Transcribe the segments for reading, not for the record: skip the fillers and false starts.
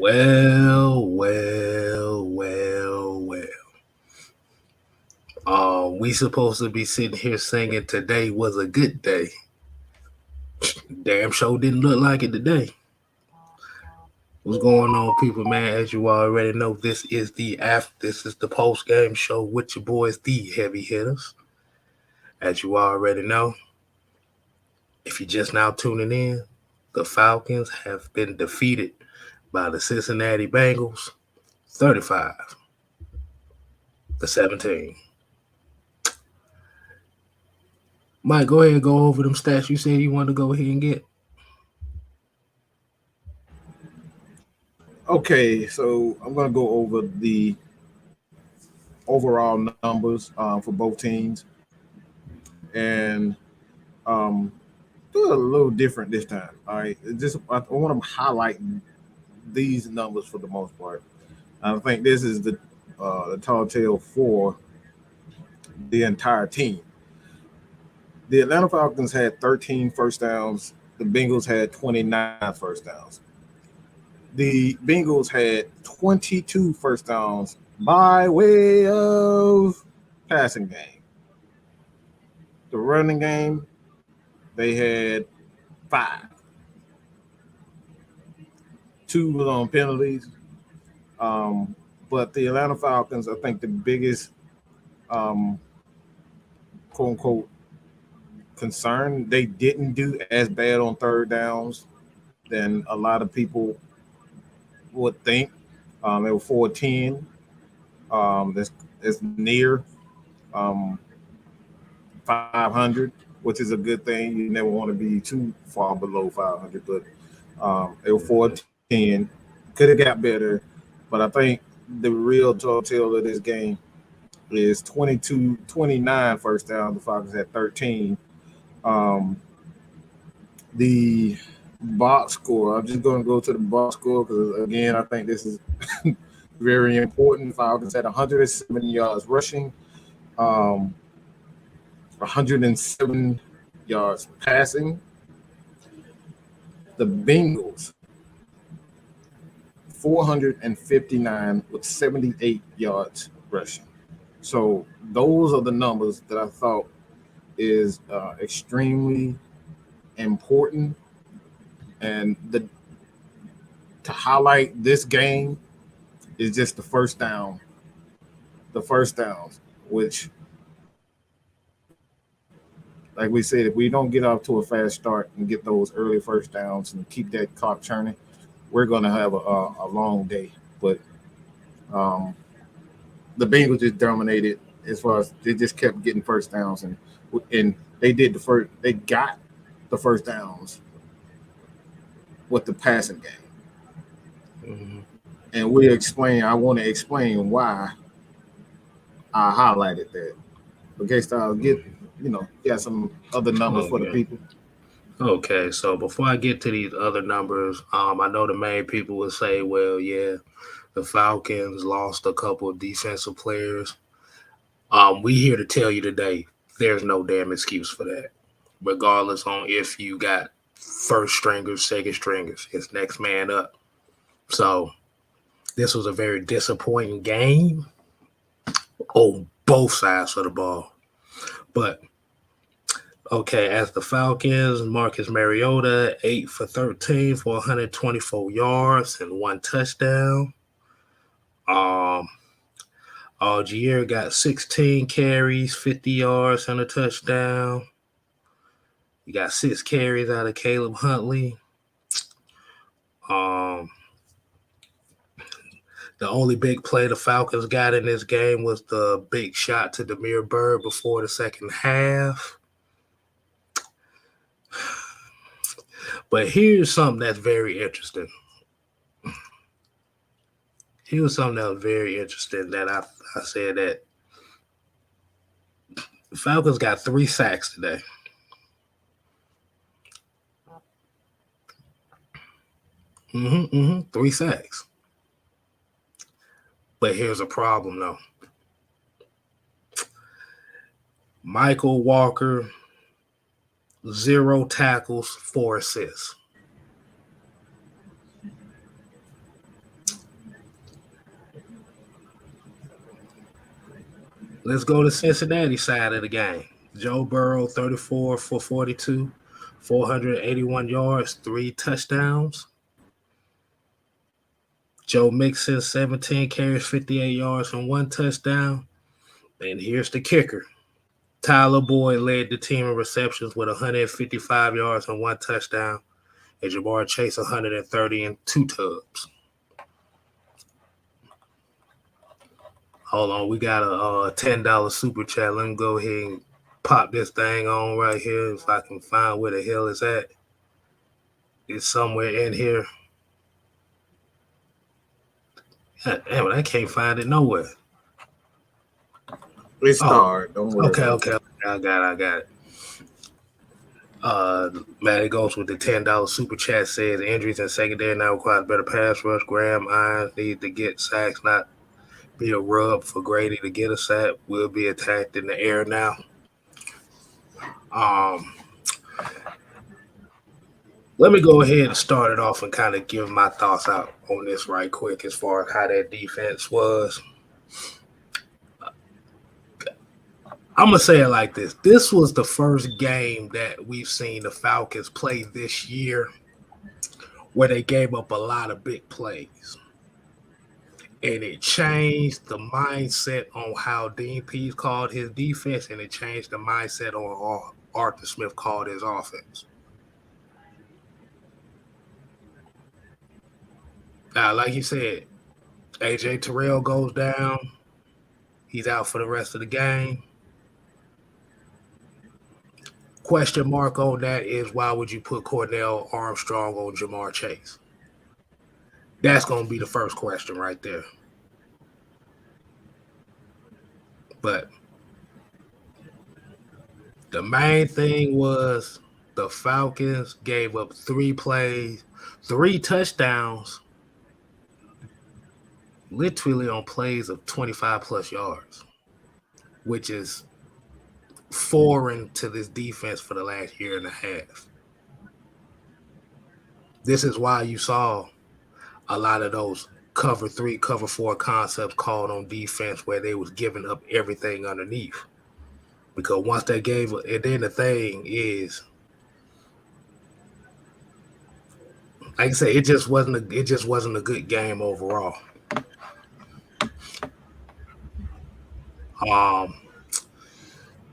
Well. We supposed to be sitting here singing today was a good day. Damn sure didn't look like it today. What's going on, people, man? As you already know, this is the post game show with your boys, the heavy hitters. As you already know, if you're just now tuning in, the Falcons have been defeated by the Cincinnati Bengals, 35-17. Mike, go ahead and go over them stats you said you wanted to go ahead and get. Okay, so I'm going to go over the overall numbers for both teams and do it a little different this time. All right, I want to highlight these numbers for the most part. I think this is the tall tale for the entire team. The Atlanta Falcons had 13 first downs. The Bengals had 29 first downs. The Bengals had 22 first downs by way of passing game. The running game, they had 5. 2 was on penalties. But the Atlanta Falcons, I think the biggest quote unquote concern, they didn't do as bad on third downs than a lot of people would think. They were 410. That's near 500, which is a good thing. You never want to be too far below 500, but they were 410. Could have got better, but I think the real tale of this game is 29 first down. The Falcons had 13. The box score, I'm just going to go to the box score because, again, I think this is very important. Falcons had 107 yards rushing, 107 yards passing. The Bengals, 459 with 78 yards rushing. So those are the numbers that I thought is extremely important. And to highlight this game is just the first downs, which, like we said, if we don't get off to a fast start and get those early first downs and keep that clock churning, we're going to have a long day. But the Bengals just dominated as far as they just kept getting first downs, and they got the first downs with the passing game. Mm-hmm. And I want to explain why I highlighted that. Okay, Styles, got some other numbers for the people. Okay, so before I get to these other numbers, I know the main people would say, well, yeah, the Falcons lost a couple of defensive players. We here to tell you today, there's no damn excuse for that. Regardless on if you got first stringers, second stringers, it's next man up. So this was a very disappointing game on both sides of the ball. But okay, as the Falcons, Marcus Mariota, 8 for 13 for 124 yards and 1 touchdown. Algier got 16 carries, 50 yards and a touchdown. You got 6 carries out of Caleb Huntley. The only big play the Falcons got in this game was the big shot to Damiere Byrd before the second half. But here's something that's very interesting. That I said that the Falcons got 3 sacks today. Mm-hmm. 3 sacks. But here's a problem, though. Michael Walker, 0 tackles, 4 assists. Let's go to Cincinnati side of the game. Joe Burrow, 34 for 42, 481 yards, 3 touchdowns. Joe Mixon, 17 carries, 58 yards, and 1 touchdown. And here's the kicker. Tyler Boyd led the team in receptions with 155 yards and 1 touchdown, and Jamar Chase 130 and 2 tubs. Hold on, we got a $10 super chat. Let me go ahead and pop this thing on right here if I can find where the hell it's at. It's somewhere in here. God damn it, I can't find it nowhere. It's hard. Don't worry. Okay. I got it. Man, it goes with the $10 super chat. Says injuries in secondary now requires better pass rush. Graham Irons need to get sacks, not be a rub for Grady to get a sack. Will be attacked in the air now. Let me go ahead and start it off and kind of give my thoughts out on this right quick as far as how that defense was. I'm going to say it like this. This was the first game that we've seen the Falcons play this year where they gave up a lot of big plays. And it changed the mindset on how Dean Pease called his defense, and it changed the mindset on how Arthur Smith called his offense. Now, like you said, A.J. Terrell goes down. He's out for the rest of the game. Question mark on that is why would you put Cornell Armstrong on Jamar Chase? That's going to be the first question right there. But the main thing was the Falcons gave up 3 plays, 3 touchdowns, literally on plays of 25-plus yards, which is foreign to this defense for the last year and a half. This is why you saw a lot of those cover 3, cover 4 concepts called on defense where they was giving up everything underneath. Because once they gave it, and then the thing is, like I say, it just wasn't a good game overall.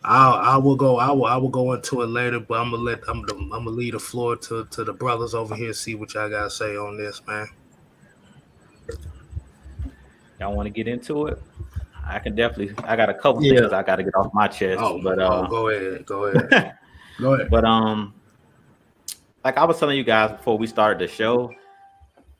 I will go into it later, but I'm gonna leave the floor to the brothers over here, see what y'all gotta say on this, man. Y'all want to get into it? I can definitely. I got a couple things I got to get off my chest. Go ahead. Go ahead. But like I was telling you guys before we started the show,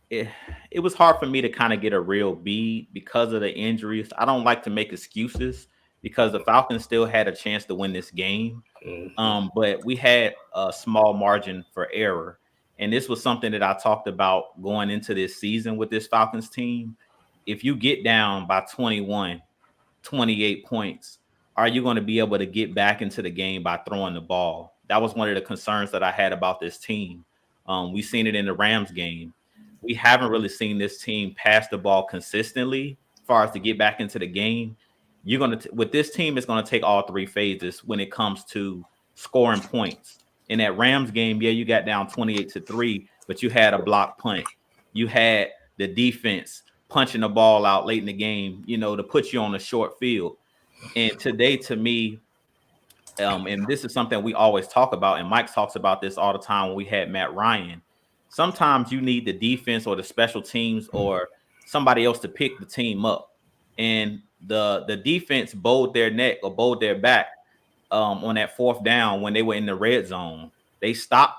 it was hard for me to kind of get a real beat because of the injuries. I don't like to make excuses because the Falcons still had a chance to win this game. Mm-hmm. But we had a small margin for error. And this was something that I talked about going into this season with this Falcons team. If you get down by 21, 28 points, are you going to be able to get back into the game by throwing the ball? That was one of the concerns that I had about this team. We've seen it in the Rams game. We haven't really seen this team pass the ball consistently as far as to get back into the game. You're going to, with this team, it's going to take all 3 phases when it comes to scoring points. In that Rams game, you got down 28-3, but you had a block punt. You had the defense punching the ball out late in the game, to put you on a short field. And today, to me, and this is something we always talk about, and Mike talks about this all the time when we had Matt Ryan. Sometimes you need the defense or the special teams or somebody else to pick the team up. And the defense bowed their neck or bowed their back on that 4th down when they were in the red zone. They stopped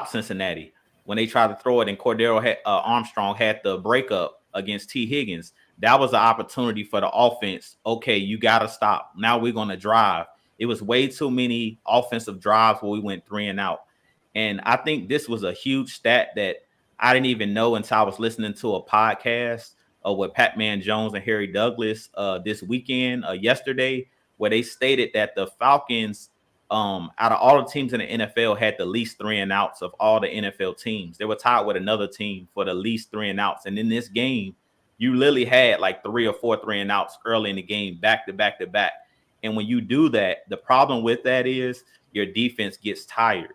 Cincinnati when they tried to throw it, and Cordero Armstrong had the breakup against T. Higgins. That was the opportunity for the offense. Okay, you got to stop. Now we're going to drive. It was way too many offensive drives where we went 3 and out. And I think this was a huge stat that I didn't even know until I was listening to a podcast with Pat-Man Jones and Harry Douglas this weekend, yesterday, where they stated that the Falcons, out of all the teams in the NFL, had the least 3 and outs of all the NFL teams. They were tied with another team for the least 3 and outs. And in this game, You literally had like 3 or 4 3-and-outs early in the game, back to back to back. And when you do that, the problem with that is your defense gets tired.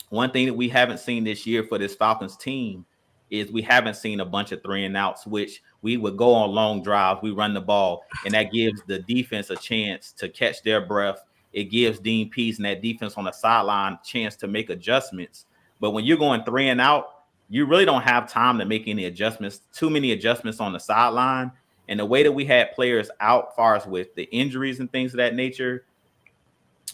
One thing that we haven't seen this year for this Falcons team is we haven't seen a bunch of 3-and-outs, which we would go on long drives, we run the ball, and that gives the defense a chance to catch their breath. It gives Dean Pease and that defense on the sideline a chance to make adjustments. But when you're going 3-and-out, you really don't have time to make any adjustments, too many adjustments on the sideline. And the way that we had players out, far as with the injuries and things of that nature,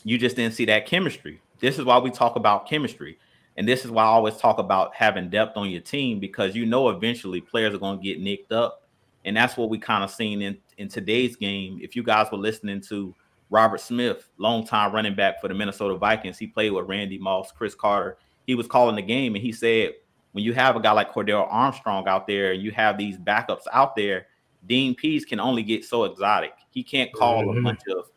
you just didn't see that chemistry. This is why we talk about chemistry. And this is why I always talk about having depth on your team, because eventually players are going to get nicked up. And that's what we kind of seen in today's game. If you guys were listening to Robert Smith, longtime running back for the Minnesota Vikings, he played with Randy Moss, Chris Carter. He was calling the game, and he said, when you have a guy like Cordell Armstrong out there and you have these backups out there, Dean Pease can only get so exotic. He can't call a bunch of,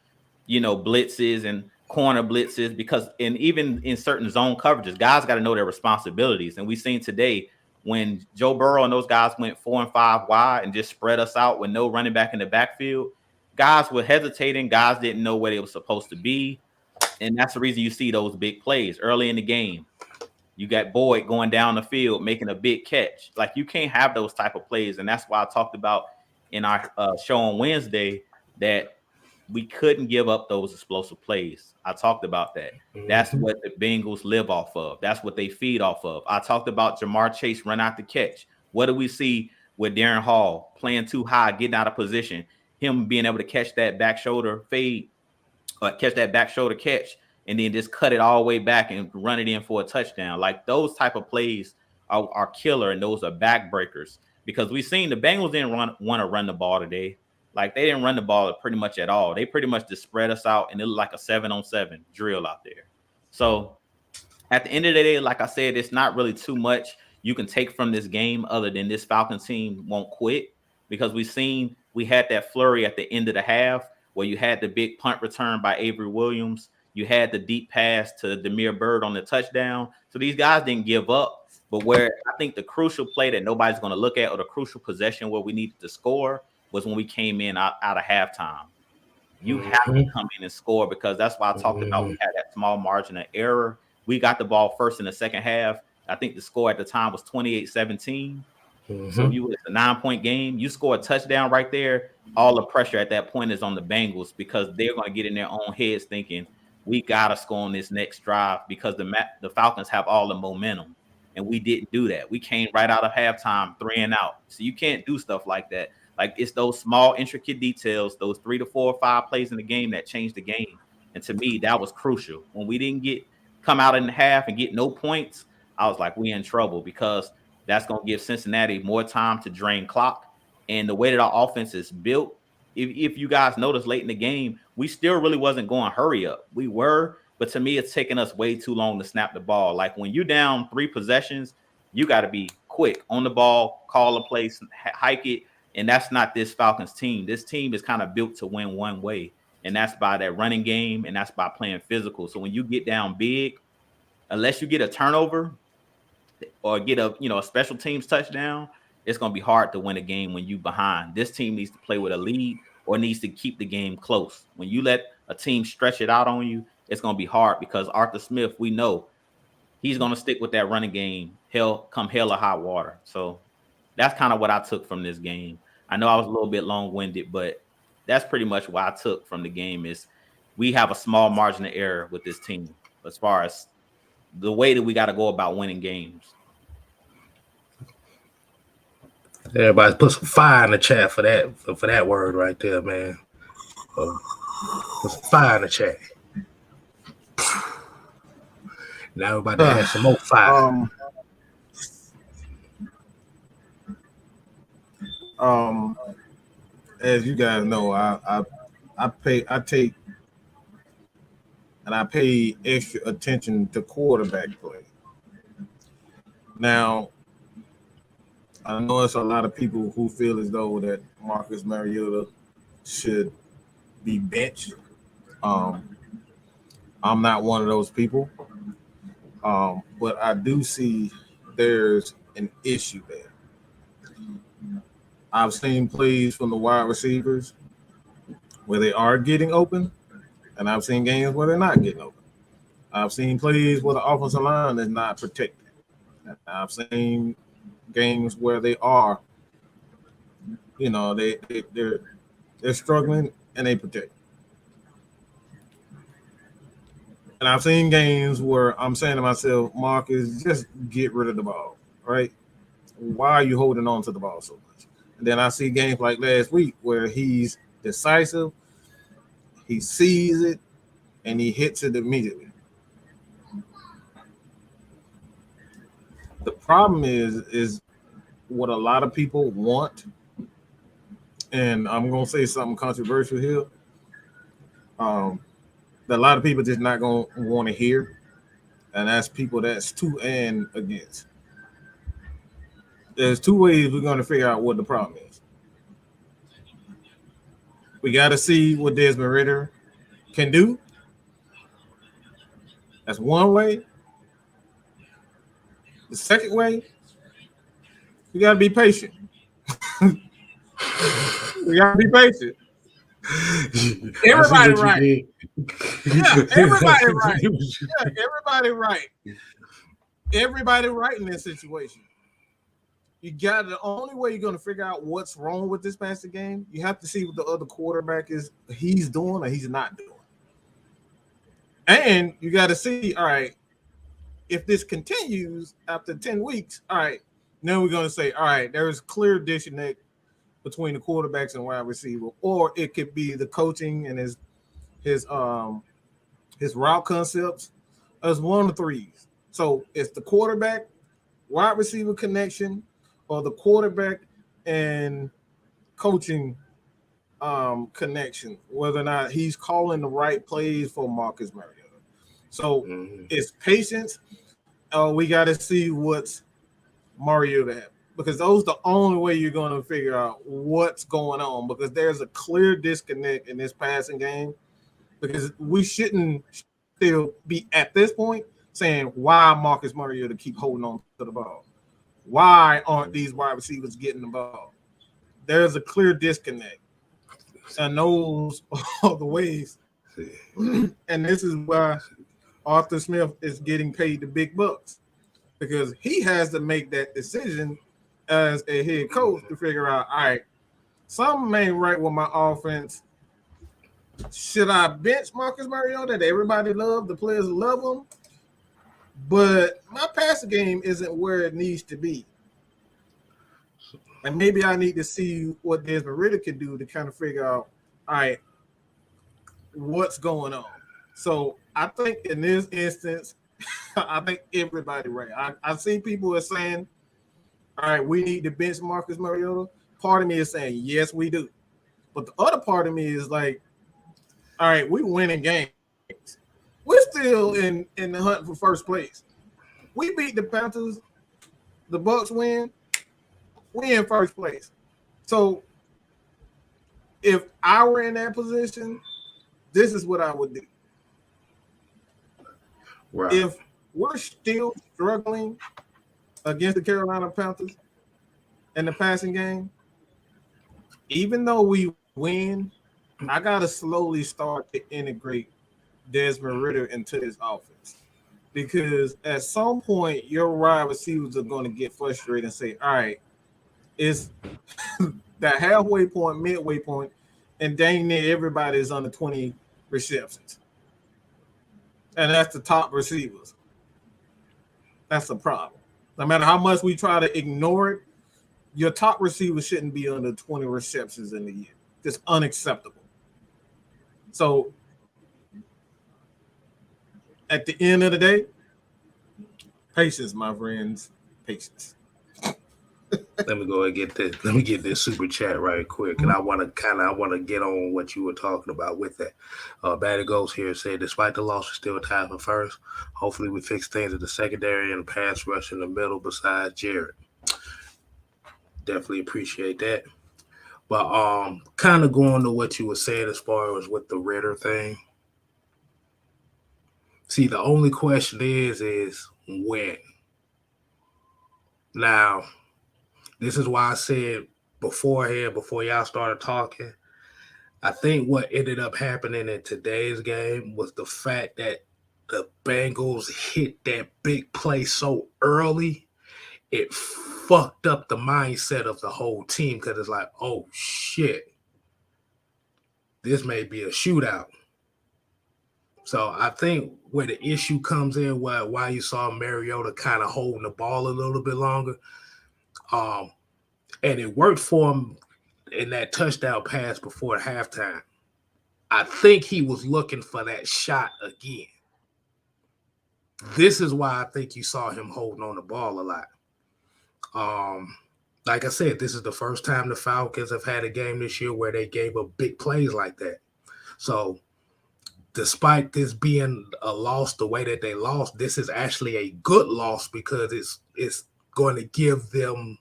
blitzes and corner blitzes, because even in certain zone coverages, guys got to know their responsibilities. And we've seen today when Joe Burrow and those guys went 4 and 5 wide and just spread us out with no running back in the backfield, guys were hesitating. Guys didn't know where they were supposed to be. And that's the reason you see those big plays early in the game. You got Boyd going down the field, making a big catch. Like, you can't have those type of plays. And that's why I talked about in our show on Wednesday that we couldn't give up those explosive plays. I talked about that. That's what the Bengals live off of. That's what they feed off of. I talked about Jamar Chase run out the catch. What do we see with Darren Hall playing too high, getting out of position, him being able to catch that back shoulder fade, or catch that back shoulder catch, and then just cut it all the way back and run it in for a touchdown. Like, those type of plays are killer, and those are backbreakers, because we've seen the Bengals didn't want to run the ball today. Like, they didn't run the ball pretty much at all. They pretty much just spread us out, and it looked like a 7-on-7 drill out there. So at the end of the day, like I said, it's not really too much you can take from this game other than this Falcons team won't quit, because we had that flurry at the end of the half where you had the big punt return by Avery Williams. You had the deep pass to Damiere Byrd on the touchdown. So these guys didn't give up. But where I think the crucial play that nobody's going to look at, or the crucial possession where we needed to score, was when we came in out of halftime. You have to come in and score, because that's why I talked about we had that small margin of error. We got the ball first in the second half. I think the score at the time was 28-17. So it's a 9-point game. You score a touchdown right there, all the pressure at that point is on the Bengals, because they're going to get in their own heads thinking, we got to score on this next drive, because the Falcons have all the momentum. And we didn't do that. We came right out of halftime 3-and-out. So you can't do stuff like that. Like, it's those small, intricate details, those 3 to 4 or 5 plays in the game that changed the game. And to me, that was crucial. When we didn't come out in the half and get no points, I was like, we in trouble, because that's going to give Cincinnati more time to drain clock. And the way that our offense is built, if you guys notice late in the game, we still really wasn't going hurry up. We were, but to me, it's taking us way too long to snap the ball. Like, when you're down 3 possessions, you got to be quick on the ball, call a play, hike it. And that's not this Falcons team. This team is kind of built to win one way, and that's by that running game, and that's by playing physical. So when you get down big, unless you get a turnover or get a special teams touchdown, it's going to be hard to win a game when you behind. This team needs to play with a lead or needs to keep the game close. When you let a team stretch it out on you, it's going to be hard, because Arthur Smith, we know he's going to stick with that running game, hell or high water. So that's kind of what I took from this game. I know I was a little bit long-winded, but that's pretty much what I took from the game is we have a small margin of error with this team as far as the way that we got to go about winning games. Everybody put some fire in the chat for that word right there, man. Put some fire in the chat. Now everybody has some more fire. As you guys know, I pay extra attention to quarterback play. Now, I know it's a lot of people who feel as though that Marcus Mariota should be benched. I'm not one of those people, but I do see there's an issue there. I've seen plays from the wide receivers where they are getting open, and I've seen games where they're not getting open. I've seen plays where the offensive line is not protected. And I've seen games where they are, they're struggling and they protect. And I've seen games where I'm saying to myself, Marcus, just get rid of the ball, right? Why are you holding on to the ball so much? And then I see games like last week where he's decisive, he sees it, and he hits it immediately. The problem is what a lot of people want, and I'm gonna say something controversial here. That a lot of people just not gonna want to hear, and that's people that's to and against. There's two ways we're gonna figure out what the problem is. We got to see what Desmond Ritter can do. That's one way. The second way, you got to be patient. We got to be patient. Everybody right. Yeah, everybody right. Yeah, everybody right. Everybody right in this situation. You got the only way you're going to figure out what's wrong with this passing game. You have to see what the other quarterback he's doing or he's not doing. And you got to see, all right, if this continues after 10 weeks, all right, then we're going to say, all right, there is clear disconnect between the quarterbacks and wide receiver, or it could be the coaching and his route concepts. As one of threes. So it's the quarterback, wide receiver connection, or the quarterback and coaching connection, whether or not he's calling the right plays for Marcus Mariota. So it's patience. We got to see what's Mariota have, because those the only way you're going to figure out what's going on, because there's a clear disconnect in this passing game, because we shouldn't still be at this point saying why Marcus Mariota keep holding on to the ball. Why aren't these wide receivers getting the ball? There's a clear disconnect. And those are the ways. And this is why Arthur Smith is getting paid the big bucks, because he has to make that decision as a head coach to figure out, all right, something ain't right with my offense. Should I bench Marcus Mariota that everybody love, the players love him, but my passing game isn't where it needs to be? And maybe I need to see what Desmond Ritter can do to kind of figure out, all right, what's going on. So I think in this instance, I think everybody right. I see people are saying, all right, we need to bench Marcus Mariota. Part of me is saying, yes, we do. But the other part of me is like, all right, we winning games. We're still in the hunt for first place. We beat the Panthers. The Bucks win. We in first place. So if I were in that position, this is what I would do. Right. If we're still struggling against the Carolina Panthers in the passing game, even though we win, I got to slowly start to integrate Desmond Ritter into this offense, because at some point your wide receivers are going to get frustrated and say, all right, it's that halfway point, midway point, and dang near everybody is under 20 receptions. And that's the top receivers. That's the problem. No matter how much we try to ignore it, your top receiver shouldn't be under 20 receptions in the year. It's unacceptable. So at the end of the day, patience, my friends, patience. Let me go and get this. Let me get this super chat right quick, and I want to get on what you were talking about with that. Batty Ghost here said, despite the loss, we're still tied for first. Hopefully, we fix things at the secondary and the pass rush in the middle. Besides Jared, definitely appreciate that. But kind of going to what you were saying as far as with the Ritter thing. See, the only question is when. Now, this is why I said beforehand, before y'all started talking, I think what ended up happening in today's game was the fact that the Bengals hit that big play so early, it fucked up the mindset of the whole team because it's like, oh shit, this may be a shootout. So I think where the issue comes in, why you saw Mariota kind of holding the ball a little bit longer, um, and it worked for him in that touchdown pass before halftime. I think he was looking for that shot again. This is why I think you saw him holding on the ball a lot. Um, like I said, this is the first time the Falcons have had a game this year where they gave up big plays like that. So despite this being a loss the way that they lost, this is actually a good loss because it's going to give them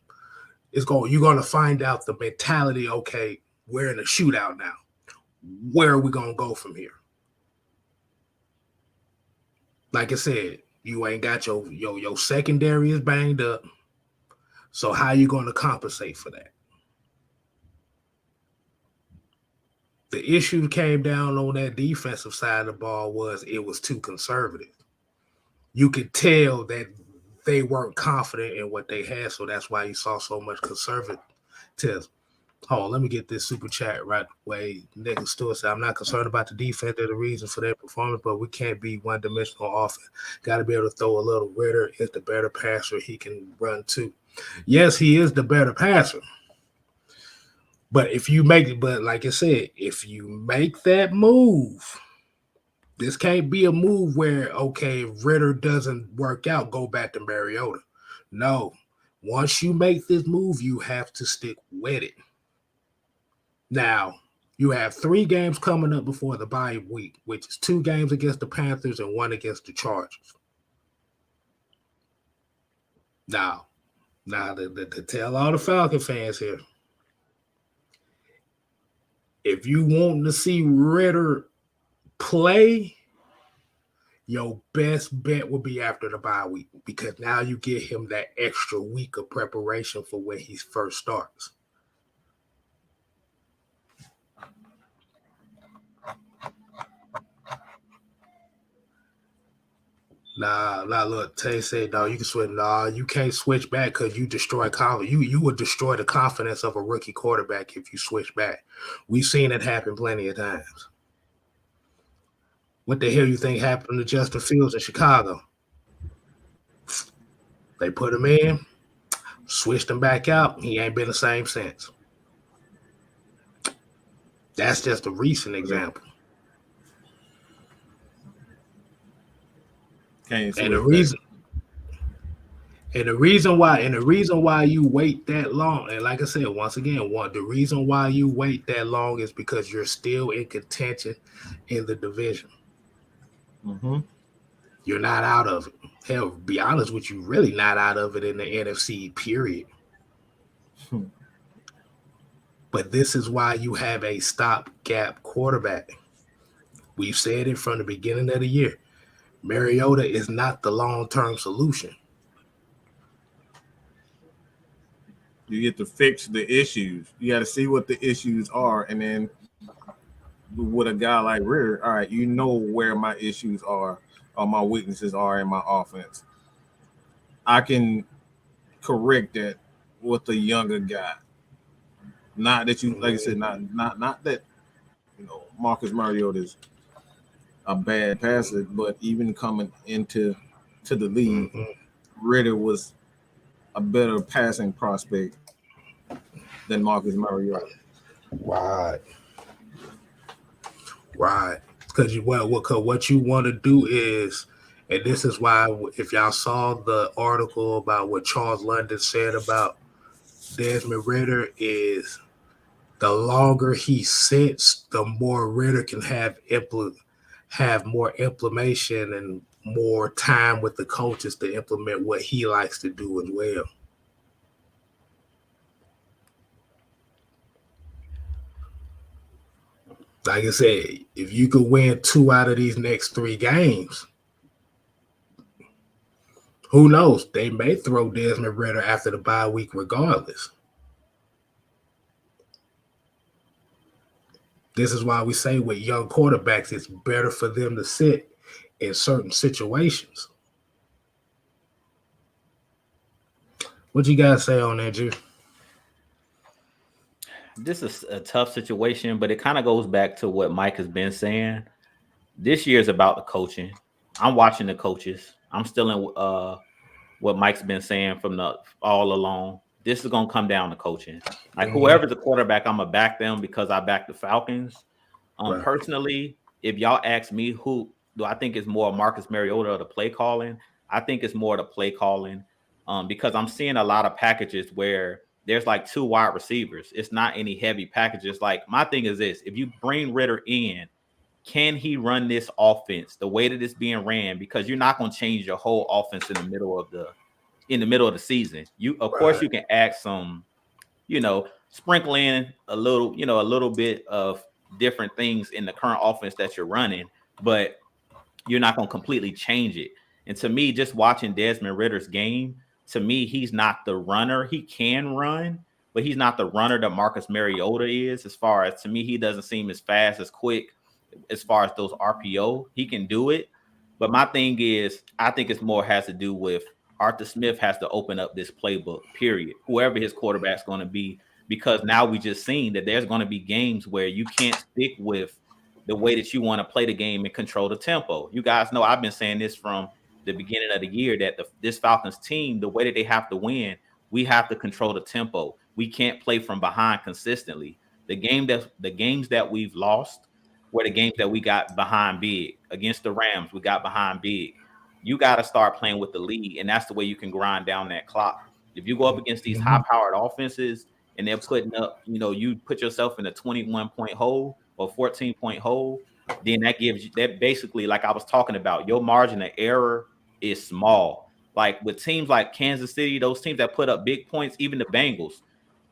you're going to find out the mentality. Okay, we're in a shootout now. Where are we going to go from here? Like I said, you ain't got your secondary is banged up. So how are you going to compensate for that? The issue came down on that defensive side of the ball was it was too conservative. You could tell that they weren't confident in what they had, so that's why you saw so much conservatism. Hold on, let me get this super chat right away. Nick Stewart said, I'm not concerned about the defense. They're the reason for their performance, but we can't be one-dimensional offense. Got to be able to throw a little. Ritter is the better passer. He can run too. Yes, he is the better passer. But like I said, if you make that move, this can't be a move where, okay, if Ritter doesn't work out, go back to Mariota. No. Once you make this move, you have to stick with it. Now, you have 3 games coming up before the bye week, which is 2 games against the Panthers and 1 against the Chargers. Now to tell all the Falcon fans here, if you want to see Ritter play, your best bet will be after the bye week because now you give him that extra week of preparation for when he first starts. Look, Tay said, no, you can switch. Nah, you can't switch back because you destroy confidence. You would destroy the confidence of a rookie quarterback if you switch back. We've seen it happen plenty of times. What the hell you think happened to Justin Fields in Chicago? They put him in, switched him back out. He ain't been the same since. That's just a recent example. And the reason why you wait that long, and like I said, once again, the reason why you wait that long is because you're still in contention in the division. Mm-hmm. You're not out of it. Hell, be honest with you, really not out of it in the NFC, period. But this is why you have a stopgap quarterback. We've said it from the beginning of the year. Mariota is not the long-term solution. You get to fix the issues. You got to see what the issues are, and then with a guy like Ritter, all right, you know where my issues are or my weaknesses are in my offense. I can correct that with a younger guy. Not that you, like I said, not that Marcus Mariota is a bad passer, but even coming into the league, Ritter was a better passing prospect than Marcus Mariota. Right. Because what you want to do is, and this is why, if y'all saw the article about what Charles London said about Desmond Ritter, is the longer he sits, the more Ritter can have more implementation and more time with the coaches to implement what he likes to do as well. Like I said, if you could win 2 out of these next 3 games, who knows? They may throw Desmond Ritter after the bye week regardless. This is why we say with young quarterbacks, it's better for them to sit in certain situations. What you guys say on that, Drew? This is a tough situation, but it kind of goes back to what Mike has been saying. This year is about the coaching. I'm watching the coaches. I'm still in what Mike's been saying from the all along. This is gonna come down to coaching. Like whoever's the quarterback, I'm gonna back them because I back the Falcons. Right. Personally, if y'all ask me who do I think is more Marcus Mariota or the play calling, I think it's more the play calling. Because I'm seeing a lot of packages where there's like two wide receivers. It's not any heavy packages. Like my thing is this: if you bring Ritter in, can he run this offense the way that it's being ran? Because you're not going to change your whole offense in the middle of the season. You of course you can add some, sprinkle in a little bit of different things in the current offense that you're running, but you're not going to completely change it. And to me, just watching Desmond Ritter's game, to me, he's not the runner. He can run, but he's not the runner that Marcus Mariota is. As far as, to me, he doesn't seem as fast, as quick as far as those RPO. He can do it. But my thing is, I think it's more has to do with Arthur Smith has to open up this playbook, period. Whoever his quarterback's going to be, because now we just seen that there's going to be games where you can't stick with the way that you want to play the game and control the tempo. You guys know I've been saying this from the beginning of the year that this Falcons team, the way that they have to win, we have to control the tempo. We can't play from behind consistently. The games that we've lost were the games that we got behind big. Against the Rams, we got behind big. You got to start playing with the lead, and that's the way you can grind down that clock. If you go up against these high-powered offenses and they're putting up, you put yourself in a 21-point hole or 14-point hole, then that gives you that basically, like I was talking about, your margin of error is small. Like with teams like Kansas City, those teams that put up big points, even the Bengals,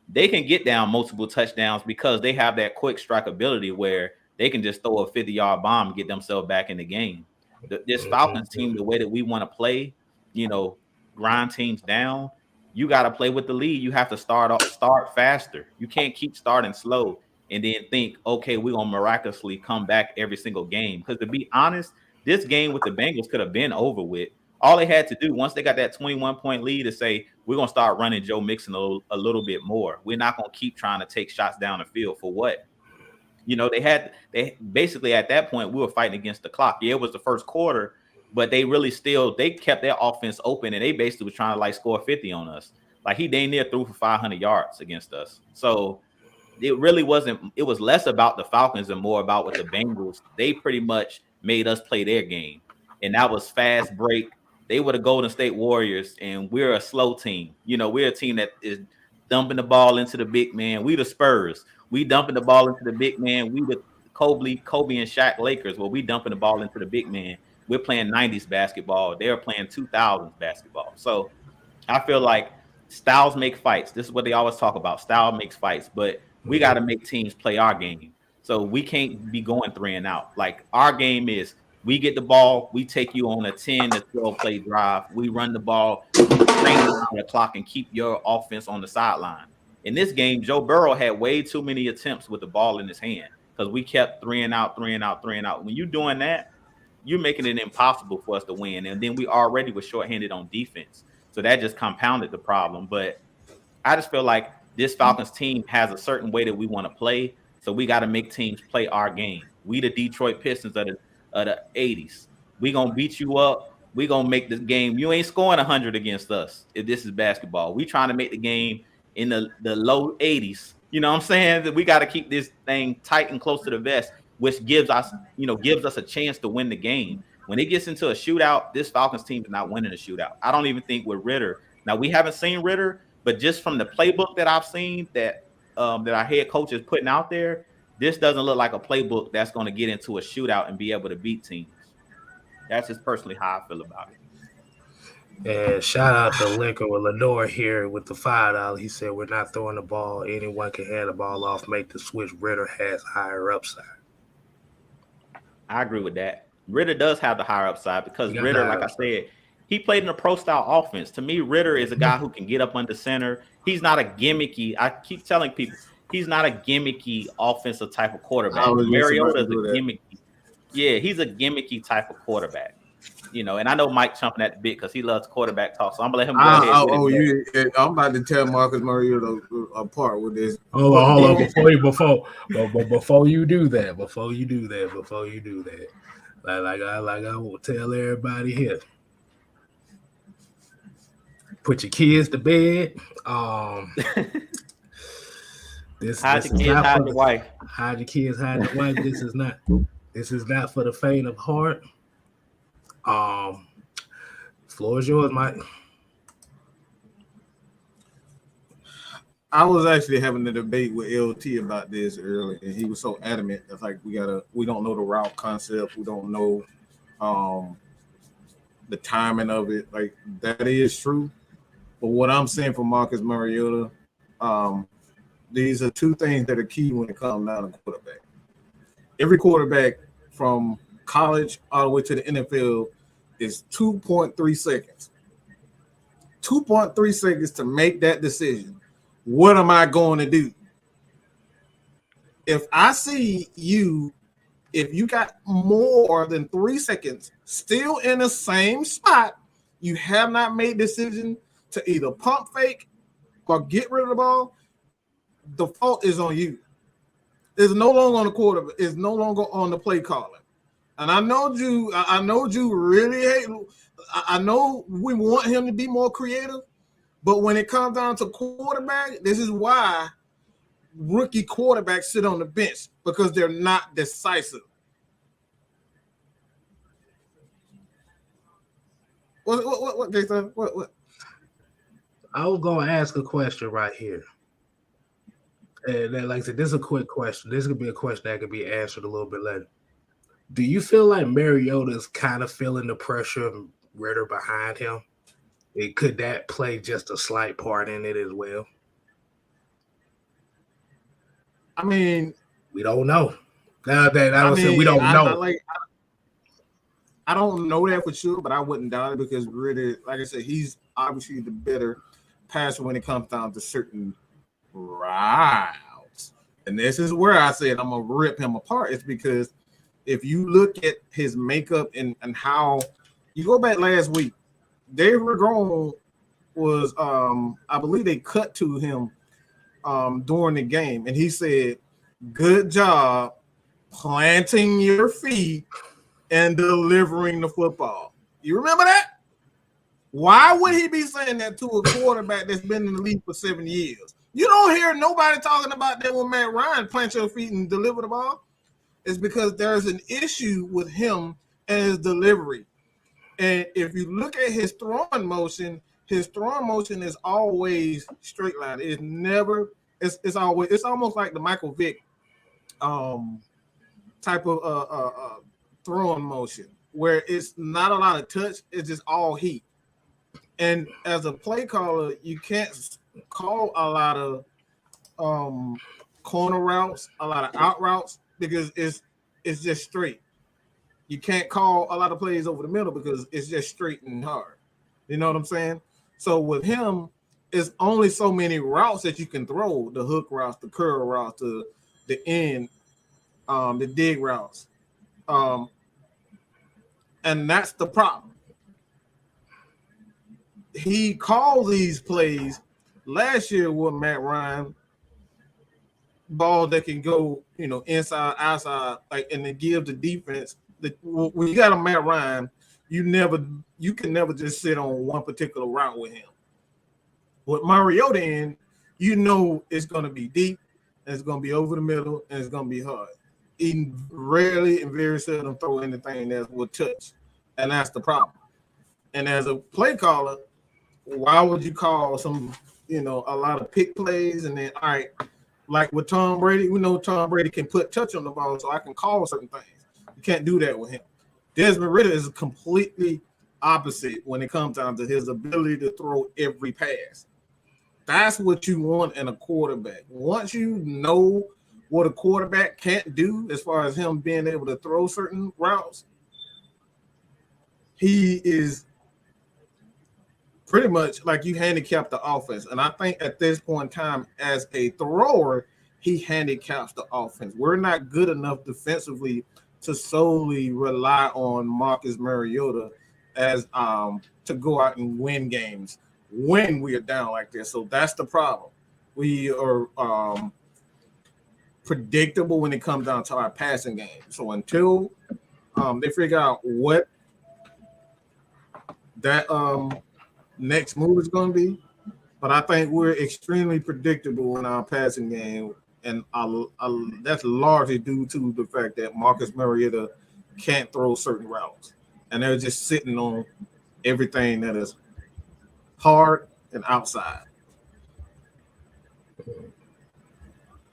they can get down multiple touchdowns because they have that quick strike ability where they can just throw a 50-yard bomb and get themselves back in the game. This Falcons team, the way that we want to play, grind teams down, you got to play with the lead. You have to start faster. You can't keep starting slow and then think, okay, we're going to miraculously come back every single game. Because to be honest, this game with the Bengals could have been over with. All they had to do, once they got that 21-point lead, is say, we're going to start running Joe Mixon a little bit more. We're not going to keep trying to take shots down the field for what? They basically at that point, we were fighting against the clock. Yeah, it was the first quarter, but they really they kept their offense open, and they basically was trying to like score 50 on us. Like he dang near threw for 500 yards against us. So it really wasn't, it was less about the Falcons and more about what the Bengals, they pretty much made us play their game. And that was fast break. They were the Golden State Warriors, and we're a slow team. We're a team that is dumping the ball into the big man. We the Spurs. We dumping the ball into the big man. We the Kobe and Shaq Lakers. Well, we dumping the ball into the big man. We're playing 90s basketball. They're playing 2000s basketball. So I feel like styles make fights. This is what they always talk about. Style makes fights, but we got to make teams play our game. So we can't be going 3 and out. Like our game is, we get the ball, we take you on a 10 to 12 play drive. We run the ball, we train the clock and keep your offense on the sideline. In this game, Joe Burrow had way too many attempts with the ball in his hand because we kept 3 and out, 3 and out, 3 and out. When you're doing that, you're making it impossible for us to win. And then we already were shorthanded on defense. So that just compounded the problem. But I just feel like this Falcons team has a certain way that we want to play. So we got to make teams play our game. We the Detroit Pistons of the 80s. We going to beat you up. We going to make this game. You ain't scoring 100 against us if this is basketball. We trying to make the game in the low 80s. You know what I'm saying? That we got to keep this thing tight and close to the vest, which gives us a chance to win the game. When it gets into a shootout, this Falcons team is not winning a shootout. I don't even think with Ritter. Now, we haven't seen Ritter, but just from the playbook that I've seen that our head coach is putting out there, this doesn't look like a playbook that's going to get into a shootout and be able to beat teams. That's just personally how I feel about it. And shout out to Lincoln with Lenore here with the $5. He said, we're not throwing the ball. Anyone can hand the ball off, make the switch. Ritter has higher upside. I agree with that. Ritter does have the higher upside because Ritter, like I said, he played in a pro-style offense. To me, Ritter is a guy who can get up under center. He's not a gimmicky. I keep telling people, he's not a gimmicky offensive type of I quarterback. was just about Mariota to is a do that. gimmicky. Yeah, he's a gimmicky type of quarterback. And I know Mike chomping at the bit because he loves quarterback talk. So I'm gonna let him go ahead with it. I'm about to tell Marcus Mariota apart with this. Hold on, before you do that, like I will tell everybody here, put your kids to bed. Hide your kids, hide your wife. Hide your kids, hide your wife. This is not for the faint of heart. Floor is yours, Mike. I was actually having a debate with LT about this earlier, and he was so adamant that like we don't know the route concept, we don't know the timing of it. Like that is true. But what I'm saying for Marcus Mariota, these are two things that are key when it comes down to quarterback. Every quarterback from college all the way to the NFL is 2.3 seconds. 2.3 seconds to make that decision. What am I going to do? If I see you, if you got more than 3 seconds still in the same spot, you have not made a decision to either pump fake or get rid of the ball, the fault is on you. It's no longer on the quarterback. It's no longer on the play caller. And I know you really hate. I know we want him to be more creative, but when it comes down to quarterback, this is why rookie quarterbacks sit on the bench, because they're not decisive. What, Jason? What? I was gonna ask a question right here. And then, like I said, this is a quick question. This could be a question that could be answered a little bit later. Do you feel like Mariota's kind of feeling the pressure of Ritter behind him? Could that play just a slight part in it as well? I mean, we don't know. We don't know. I don't know that for sure, but I wouldn't doubt it because Ritter, like I said, he's obviously the better passer when it comes down to certain routes. And this is where I said I'm gonna rip him apart. It's because if you look at his makeup and how you go back last week, Dave Regron was I believe they cut to him during the game, and he said, "Good job planting your feet and delivering the football." You remember that? Why would he be saying that to a quarterback that's been in the league for 7 years? You don't hear nobody talking about that when Matt Ryan plant your feet and deliver the ball. It's because there's an issue with him and his delivery. And if you look at his throwing motion is always straight line. It's never. It's almost like the Michael Vick type of throwing motion, where it's not a lot of touch, it's just all heat. And as a play caller, you can't call a lot of corner routes, a lot of out routes, because it's just straight. You can't call a lot of plays over the middle because it's just straight and hard. You know what I'm saying? So with him, it's only so many routes that you can throw: the hook routes, the curl routes, the end, the dig routes. And that's the problem. He called these plays last year with Matt Ryan, ball that can go, inside, outside, like, and to give the defense. When you got a Matt Ryan, you can never just sit on one particular route with him. With Mariota in, it's going to be deep, and it's going to be over the middle, and it's going to be hard. He rarely and very seldom throw anything that will touch, and that's the problem. And as a play caller, why would you call a lot of pick plays, and then, all right, like with Tom Brady, we know Tom Brady can put touch on the ball, so I can call certain things. You can't do that with him. Desmond Ridder is completely opposite when it comes down to his ability to throw every pass. That's what you want in a quarterback. Once you know what a quarterback can't do as far as him being able to throw certain routes, he is pretty much like you handicap the offense. And I think at this point in time, as a thrower, he handicaps the offense. We're not good enough defensively to solely rely on Marcus Mariota as to go out and win games when we are down like this. So that's the problem. We are predictable when it comes down to our passing game. So until they figure out what that next move is going to be, but I think we're extremely predictable in our passing game, and that's largely due to the fact that Marcus Mariota can't throw certain routes, and they're just sitting on everything that is hard and outside.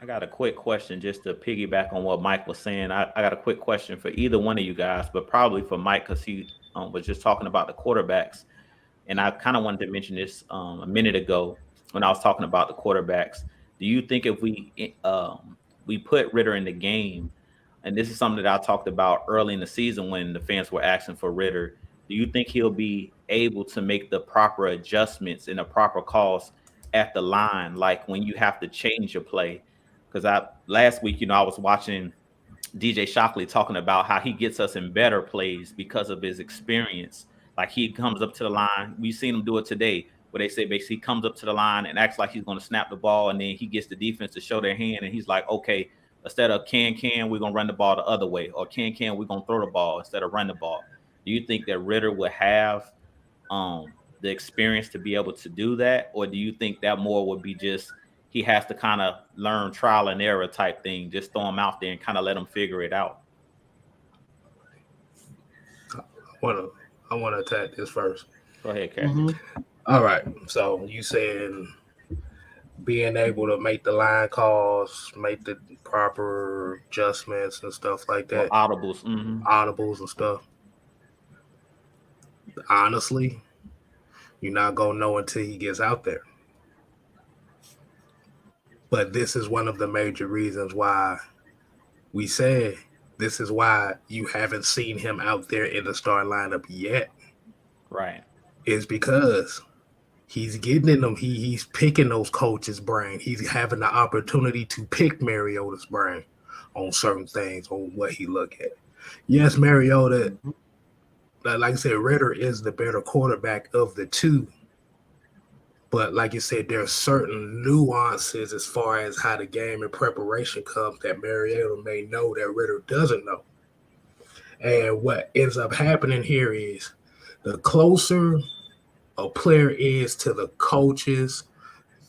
I got a quick question just to piggyback on what Mike was saying. I got a quick question for either one of you guys, but probably for Mike because he was just talking about the quarterbacks. And I kind of wanted to mention this a minute ago when I was talking about the quarterbacks. Do you think if we put Ritter in the game, and this is something that I talked about early in the season when the fans were asking for Ritter, do you think he'll be able to make the proper adjustments and the proper calls at the line, like when you have to change your play? Because last week, I was watching DJ Shockley talking about how he gets us in better plays because of his experience. Like he comes up to the line. We've seen him do it today where they say basically he comes up to the line and acts like he's going to snap the ball. And then he gets the defense to show their hand. And he's like, okay, instead of can, we're going to run the ball the other way. Or can, we're going to throw the ball instead of run the ball. Do you think that Ritter would have the experience to be able to do that? Or do you think that more would be just he has to kind of learn trial and error type thing, just throw him out there and kind of let him figure it out? I want to attack this first. Go ahead, Captain. Mm-hmm. All right. So you saying being able to make the line calls, make the proper adjustments and stuff like that. Or audibles. Mm-hmm. Audibles and stuff. Honestly, you're not going to know until he gets out there. But this is one of the major reasons why we said this is why you haven't seen him out there in the start lineup yet. Right. Is because he's getting in them. He's picking those coaches' brain. He's having the opportunity to pick Mariota's brain on certain things, on what he look at. Yes, Mariota, like I said, Ritter is the better quarterback of the two. But like you said, there are certain nuances as far as how the game and preparation comes that Mariota may know that Ritter doesn't know. And what ends up happening here is the closer a player is to the coaches,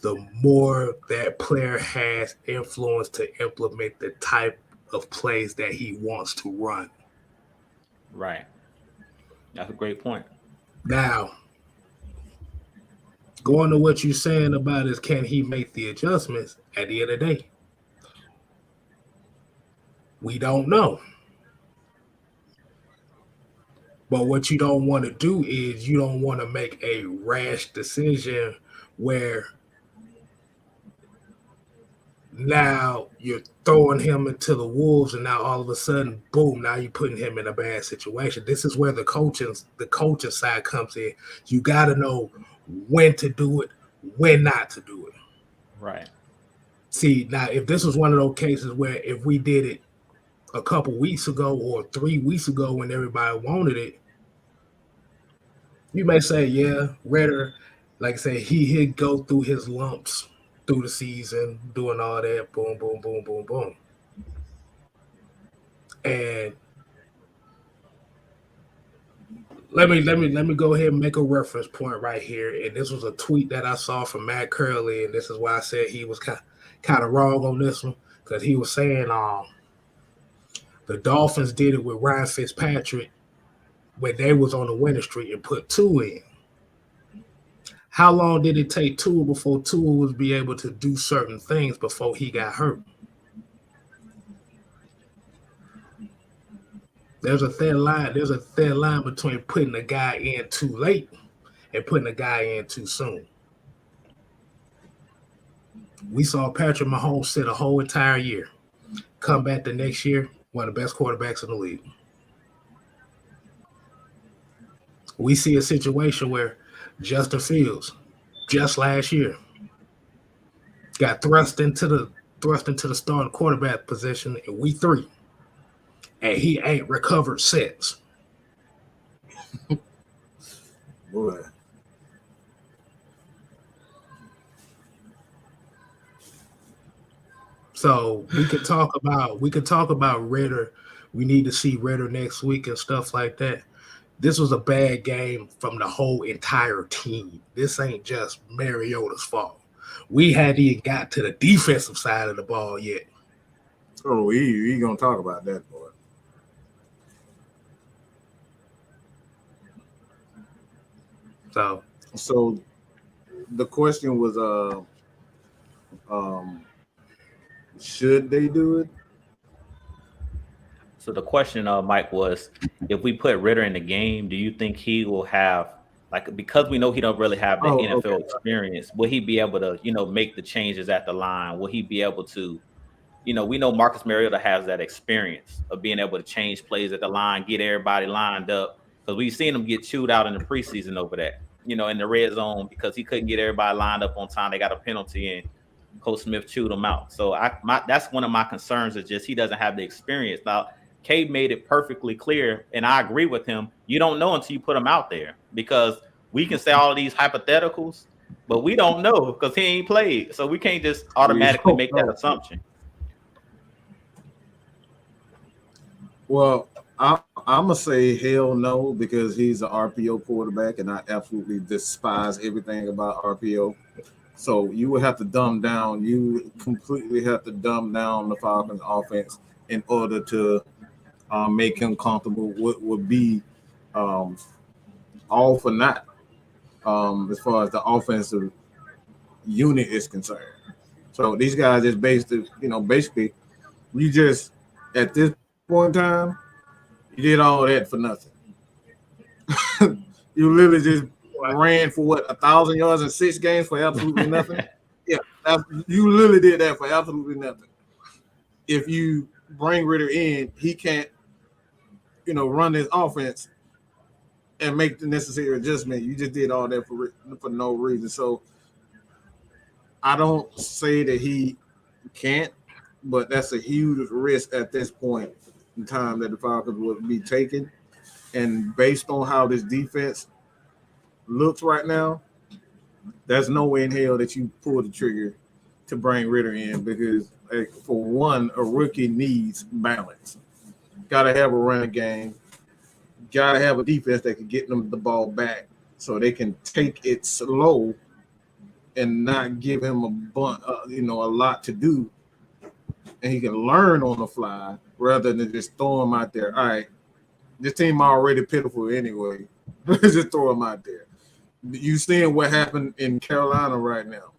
the more that player has influence to implement the type of plays that he wants to run. Right. That's a great point. Now, going to what you're saying about is can he make the adjustments at the end of the day? We don't know. But what you don't want to do is you don't want to make a rash decision where now you're throwing him into the wolves and now all of a sudden, boom, now you're putting him in a bad situation. This is where the coaching side comes in. You got to know when to do it, when not to do it. Right. See, now, if this was one of those cases where if we did it a couple weeks ago or 3 weeks ago when everybody wanted it, you may say, yeah, Ritter, like I say, he'd go through his lumps through the season, doing all that, boom, boom, boom, boom, boom. And let me go ahead and make a reference point right here. And this was a tweet that I saw from Matt Curley, and this is why I said he was kind of wrong on this one, because he was saying the Dolphins did it with Ryan Fitzpatrick when they was on the winning streak and put Tua in. How long did it take Tua before Tua was be able to do certain things before he got hurt? There's a thin line. There's a thin line between putting a guy in too late and putting a guy in too soon. We saw Patrick Mahomes sit a whole entire year, come back the next year, one of the best quarterbacks in the league. We see a situation where Justin Fields, just last year, got thrust into the thrust into the starting quarterback position in week 3, and he ain't recovered since. Boy. So we could talk about Ritter. We need to see Ritter next week and stuff like that. This was a bad game from the whole entire team. This ain't just Mariota's fault. We hadn't even got to the defensive side of the ball yet. Oh, we gonna talk about that, boy. So the question was, um, should they do it? So the question, Mike, was if we put Ritter in the game, do you think he will have because we know he don't really have the Oh, NFL okay. experience? Will he be able to make the changes at the line? Will he be able to? We know Marcus Mariota has that experience of being able to change plays at the line, get everybody lined up. Because we've seen him get chewed out in the preseason over that, in the red zone because he couldn't get everybody lined up on time. They got a penalty and Coach Smith chewed him out. So that's one of my concerns is just he doesn't have the experience. Now, Cade made it perfectly clear, and I agree with him. You don't know until you put him out there because we can say all of these hypotheticals, but we don't know because he ain't played. So we can't just automatically make that assumption. Well, I'm gonna say hell no because he's an RPO quarterback, and I absolutely despise everything about RPO. So you would have to dumb down. You completely have to dumb down the Falcons' offense in order to make him comfortable. What would be um, all for naught as far as the offensive unit is concerned. So these guys is basically you just at this point in time, you did all that for nothing. You literally just ran for 1,000 yards in 6 games for absolutely nothing. Yeah, you literally did that for absolutely nothing. If you bring Ritter in, he can't, run his offense and make the necessary adjustment. You just did all that for no reason. So I don't say that he can't, but that's a huge risk at this point in time that the Falcons would be taking. And based on how this defense looks right now, there's no way in hell that you pull the trigger to bring Ritter in because, for one, a rookie needs balance. Got to have a running game. Got to have a defense that can get them the ball back so they can take it slow and not give him a lot to do, and he can learn on the fly rather than just throw him out there. All right, this team already pitiful anyway. Let's just throw him out there. You seeing what happened in Carolina right now?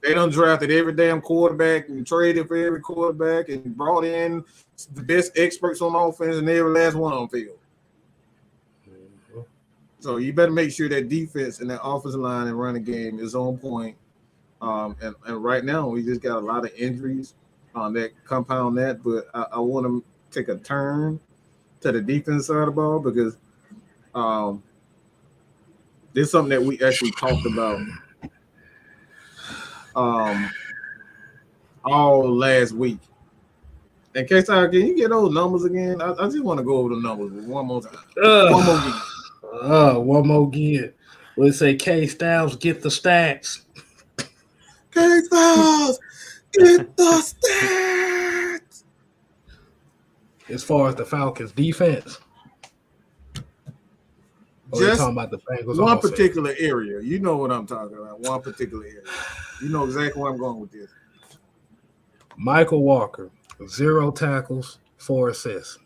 They done drafted every damn quarterback and traded for every quarterback and brought in the best experts on offense, and every last one on field. So you better make sure that defense and that offensive line and running game is on point. And right now we just got a lot of injuries that compound that. But I want to take a turn to the defense side of the ball because this is something that we actually talked about all last week. And K-Star, can you get those numbers again? I just want to go over the numbers one more time. One more game. One more again. We say K Styles get the stats. K Styles get the stats. As far as the Falcons defense, just talking about the Bengals one offense. particular area. You know what I'm talking about. One particular area. You know exactly where I'm going with this. Michael Walker, 0 tackles, 4 assists.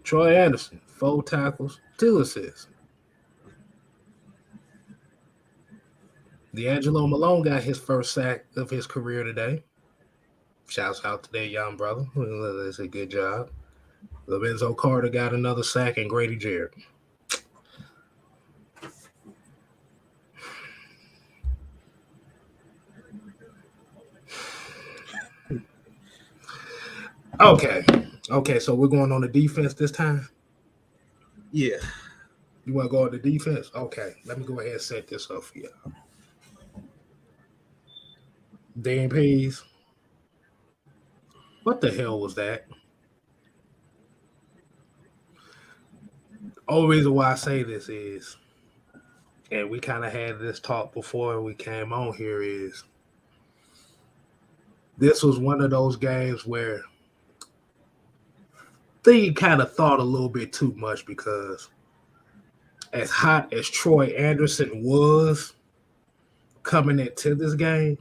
Troy Anderson, 4 tackles, 2 assists. D'Angelo Malone got his first sack of his career today. Shouts out to that young brother. That's a good job. Lorenzo Carter got another sack, and Grady Jarrett. Okay, so we're going on the defense this time? Yeah. You want to go on the defense? Okay, let me go ahead and set this up for y'all. DMPs. What the hell was that? Only reason why I say this is, and we kind of had this talk before we came on here, is this was one of those games where they kind of thought a little bit too much because as hot as Troy Anderson was coming into this game,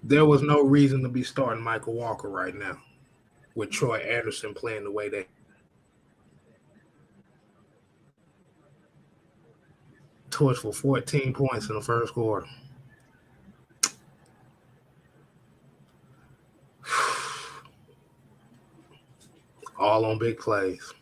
there was no reason to be starting Michael Walker right now with Troy Anderson playing the way they torched for 14 points in the first quarter. All on big plays.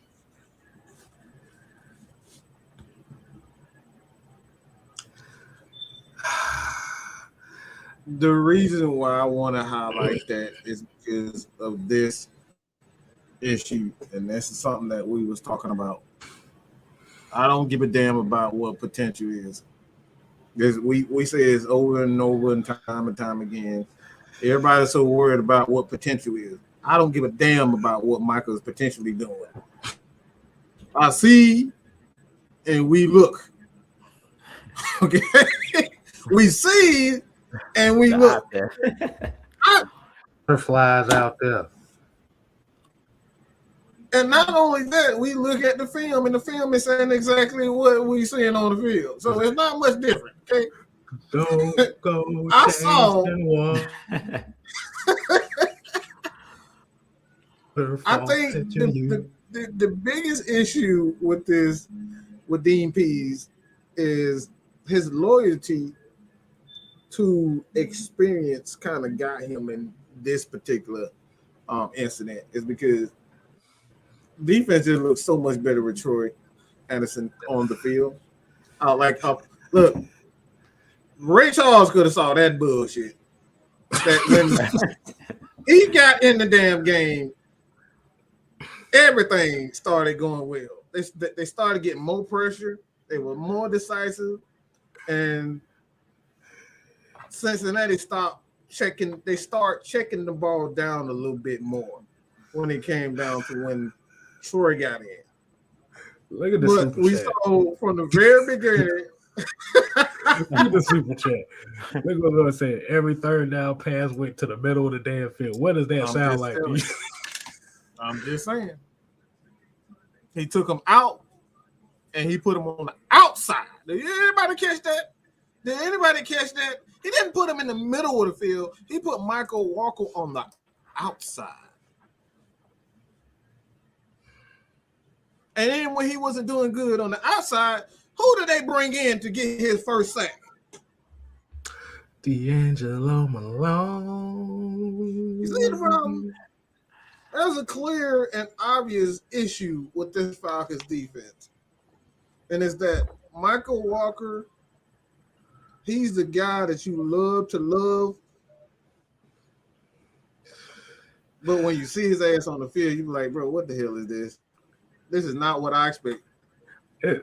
The reason why I want to highlight that is because of this issue, and this is something that we was talking about. I don't give a damn about what potential is. Because we say it's over and over and time again. Everybody's so worried about what potential is. I don't give a damn about what Michael's potentially doing. I see and we look. Okay. We see and we look. Flies out there. And not only that, we look at the film, and the film is saying exactly what we seeing on the field. So it's not much different. Okay. Don't go. I saw. I think the biggest issue with this with Dean Pease is his loyalty to experience kind of got him in this particular incident, is because defense just looks so much better with Troy Anderson on the field. Look, Ray Charles could have saw that bullshit. That when he got in the damn game, everything started going well. They started getting more pressure. They were more decisive, and Cincinnati start checking the ball down a little bit more when it came down to when Troy got in. Look at the super chat. Saw from the very beginning. Look at the super chat. Look what I said. Every third down pass went to the middle of the damn field. What does that sound like? I'm just saying. He took him out and he put him on the outside. Did anybody catch that? He didn't put him in the middle of the field. He put Michael Walker on the outside. And then when he wasn't doing good on the outside, who did they bring in to get his first sack? D'Angelo Malone. You see the problem? There's a clear and obvious issue with this Falcons defense. And it's that Michael Walker, he's the guy that you love to love. But when you see his ass on the field, you be like, bro, what the hell is this? This is not what I expect. I'm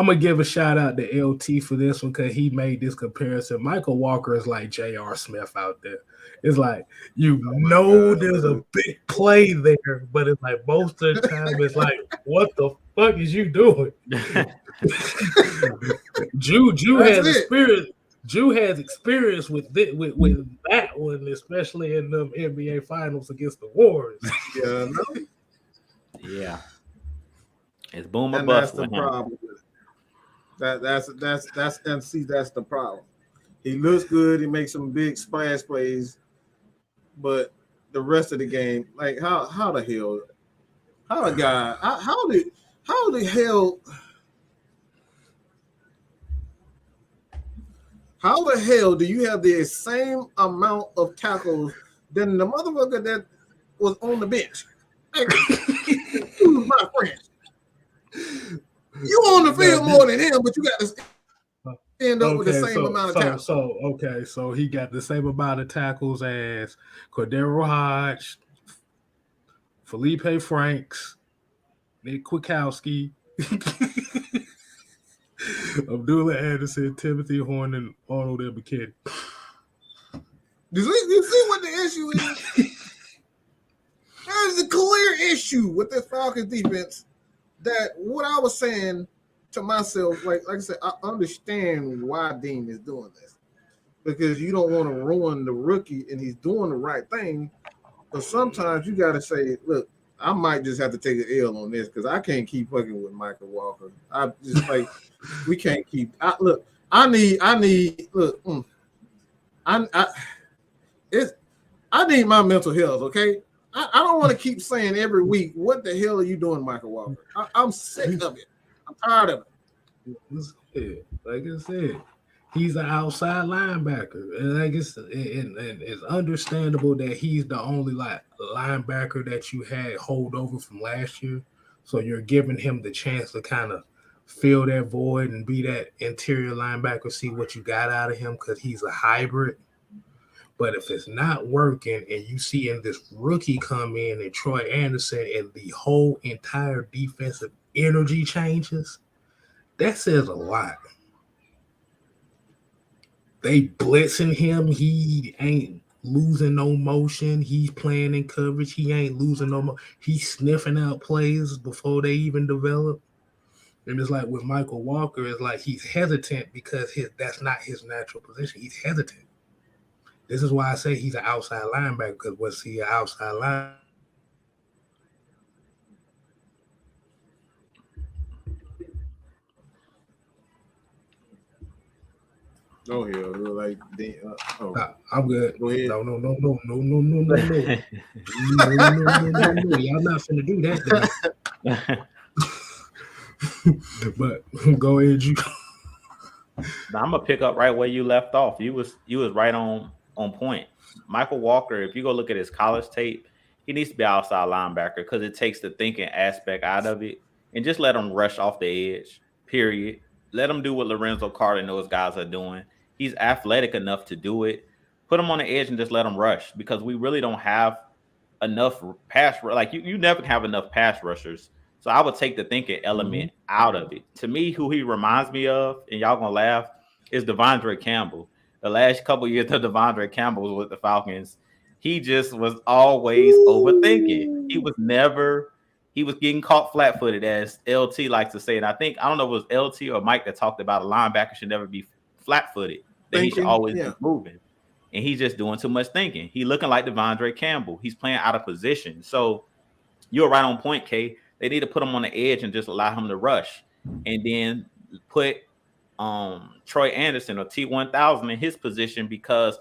gonna give a shout out to LT for this one because he made this comparison. Michael Walker is like J.R. Smith out there. It's like there's a big play there, but it's like most of the time it's like, what the fuck is you doing? Drew has experience. Drew has experience with that one, especially in the NBA Finals against the Warriors. Yeah, yeah. It's boom or bust. That's the problem. That's the problem. He looks good. He makes some big splash plays, but the rest of the game, like how the hell do you have the same amount of tackles than the motherfucker that was on the bench? My friend. You on the field more than him, but you got to end up with the same amount of tackles. So he got the same amount of tackles as Cordero Hodge, Felipe Franks, Nick Kwiatkowski. Abdullah Anderson, Timothy Horn, and Arnold McKinney. You see what the issue is? There's a clear issue with this Falcons defense. That what I was saying to myself, like I said, I understand why Dean is doing this because you don't want to ruin the rookie, and he's doing the right thing. But sometimes you got to say, look, I might just have to take an L on this because I can't keep fucking with Michael Walker. I just like we can't keep. I need. Look, I it's. I need my mental health. Okay, I don't want to keep saying every week, what the hell are you doing, Michael Walker? I'm sick of it. I'm tired of it. Like I said, he's an outside linebacker, and I guess it's understandable that he's the only linebacker that you had hold over from last year. So you're giving him the chance to kind of fill that void and be that interior linebacker, see what you got out of him because he's a hybrid. But if it's not working and you see in this rookie come in and Troy Anderson and the whole entire defensive energy changes, that says a lot. They blitzing him. He ain't losing no motion. He's playing in coverage. He ain't losing no more. He's sniffing out plays before they even develop. And it's like with Michael Walker, it's like he's hesitant because that's not his natural position. He's hesitant. This is why I say he's an outside linebacker, because was he an outside linebacker? Oh hell, like I'm good. Go ahead. No. Y'all not finna do that. But go ahead, you. Now, I'm gonna pick up right where you left off. You was right on point. Michael Walker, if you go look at his college tape, he needs to be outside linebacker because it takes the thinking aspect out of it, and just let him rush off the edge. Period. Let him do what Lorenzo Carter and those guys are doing. He's athletic enough to do it. Put him on the edge and just let him rush because we really don't have enough pass. Like you never have enough pass rushers. So I would take the thinking element out of it. To me, who he reminds me of, and y'all gonna laugh, is Devondre Campbell. The last couple of years of Devondre Campbell was with the Falcons. He just was always overthinking. He was getting caught flat-footed, as LT likes to say. And I don't know if it was LT or Mike that talked about a linebacker should never be flat-footed, that he should always be moving. And he's just doing too much thinking. He looking like Devondre Campbell. He's playing out of position. So you're right on point, Kay. They need to put him on the edge and just allow him to rush. And then put Troy Anderson or T1000 in his position because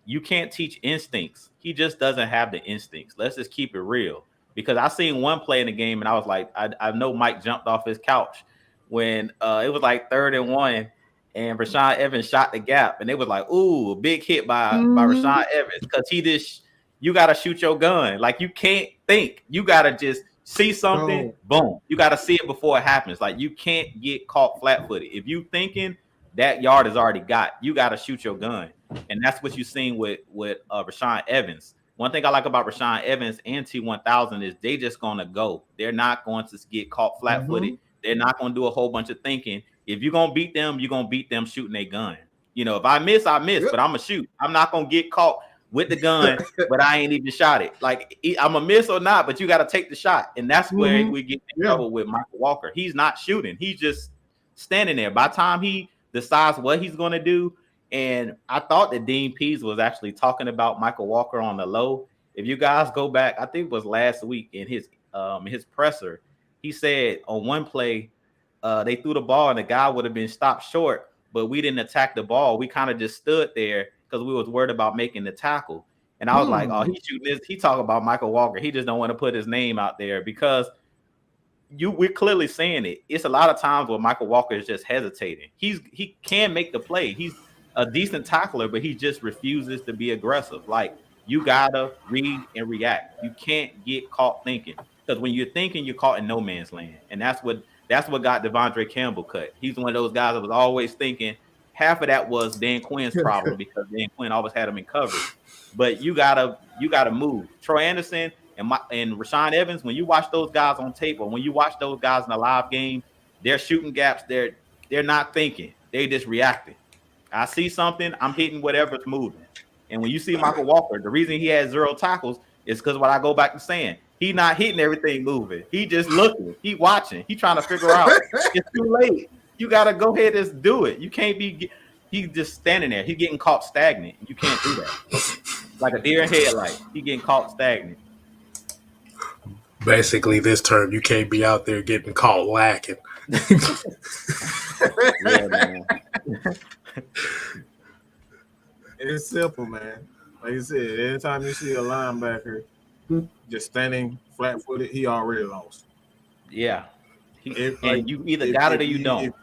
you can't teach instincts. He just doesn't have the instincts. Let's just keep it real. Because I seen one play in the game and I was like, I know Mike jumped off his couch when it was like 3rd and 1 and Rashaan Evans shot the gap. And they was like, ooh, a big hit by Rashaan Evans because you got to shoot your gun. Like you can't think. You got to just see something, boom. You got to see it before it happens. Like you can't get caught flat-footed. If you thinking that yard is already got, you got to shoot your gun. And that's what you've seen with Rashaan Evans. One thing I like about Rashaan Evans and T1000 is they just going to go. They're not going to get caught flat-footed. They're not going to do a whole bunch of thinking. If you're going to beat them, you're going to beat them shooting a gun. You know, if I miss, I miss, but I'm going to shoot. I'm not going to get caught with the gun, but I ain't even shot it. Like, I'm a miss or not, but you got to take the shot. And that's where we get in trouble with Michael Walker. He's not shooting. He's just standing there. By the time he decides what he's going to do, and I thought that Dean Pease was actually talking about Michael Walker on the low. If you guys go back, I think it was last week in his presser, he said on one play, they threw the ball and the guy would have been stopped short, but we didn't attack the ball. We kind of just stood there because we was worried about making the tackle. And I was like, oh, he's shooting this. He talking about Michael Walker. He just don't want to put his name out there because we're clearly saying it. It's a lot of times where Michael Walker is just hesitating. He can make the play. He's a decent tackler, but he just refuses to be aggressive. Like, you gotta read and react. You can't get caught thinking, because when you're thinking, you're caught in no man's land. And that's what got Devondre Campbell cut. He's one of those guys that was always thinking. Half of that was Dan Quinn's problem because Dan Quinn always had him in coverage. But you gotta move. Troy Anderson and Rashaan Evans, when you watch those guys on tape or when you watch those guys in a live game, they're shooting gaps. They're not thinking. They just reacting. I see something, I'm hitting whatever's moving. And when you see Michael Walker, the reason he has 0 tackles is because what I go back to saying, he not hitting everything moving. He just looking. He watching. He trying to figure out. It's too late. You got to go ahead and do it. You can't be – he's just standing there. He's getting caught stagnant. You can't do that. Like a deer in headlight. He getting caught stagnant. Basically, this term, you can't be out there getting caught lacking. Yeah, man. It's simple, man. Like you said, anytime you see a linebacker just standing flat-footed, he already lost. Yeah. And you either got it or you don't.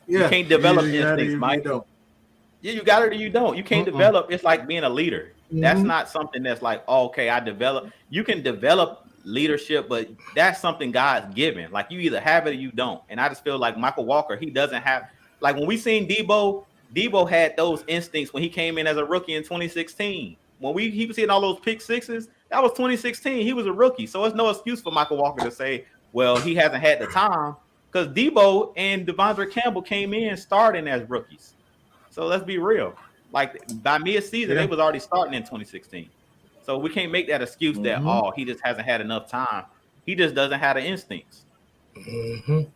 You can't develop instincts, Mike. Yeah, you got it or you don't. You can't develop. It's like being a leader. That's not something that's like, oh, okay, I develop. You can develop leadership, but that's something God's given. Like you either have it or you don't. And I just feel like Michael Walker, he doesn't have, like when we seen Debo had those instincts when he came in as a rookie in 2016. When he was hitting all those pick sixes, that was 2016. He was a rookie. So it's no excuse for Michael Walker to say, well, he hasn't had the time, because Debo and Devondre Campbell came in starting as rookies. So let's be real. Like by mid-season, they was already starting in 2016. So we can't make that excuse that, oh, he just hasn't had enough time. He just doesn't have the instincts. And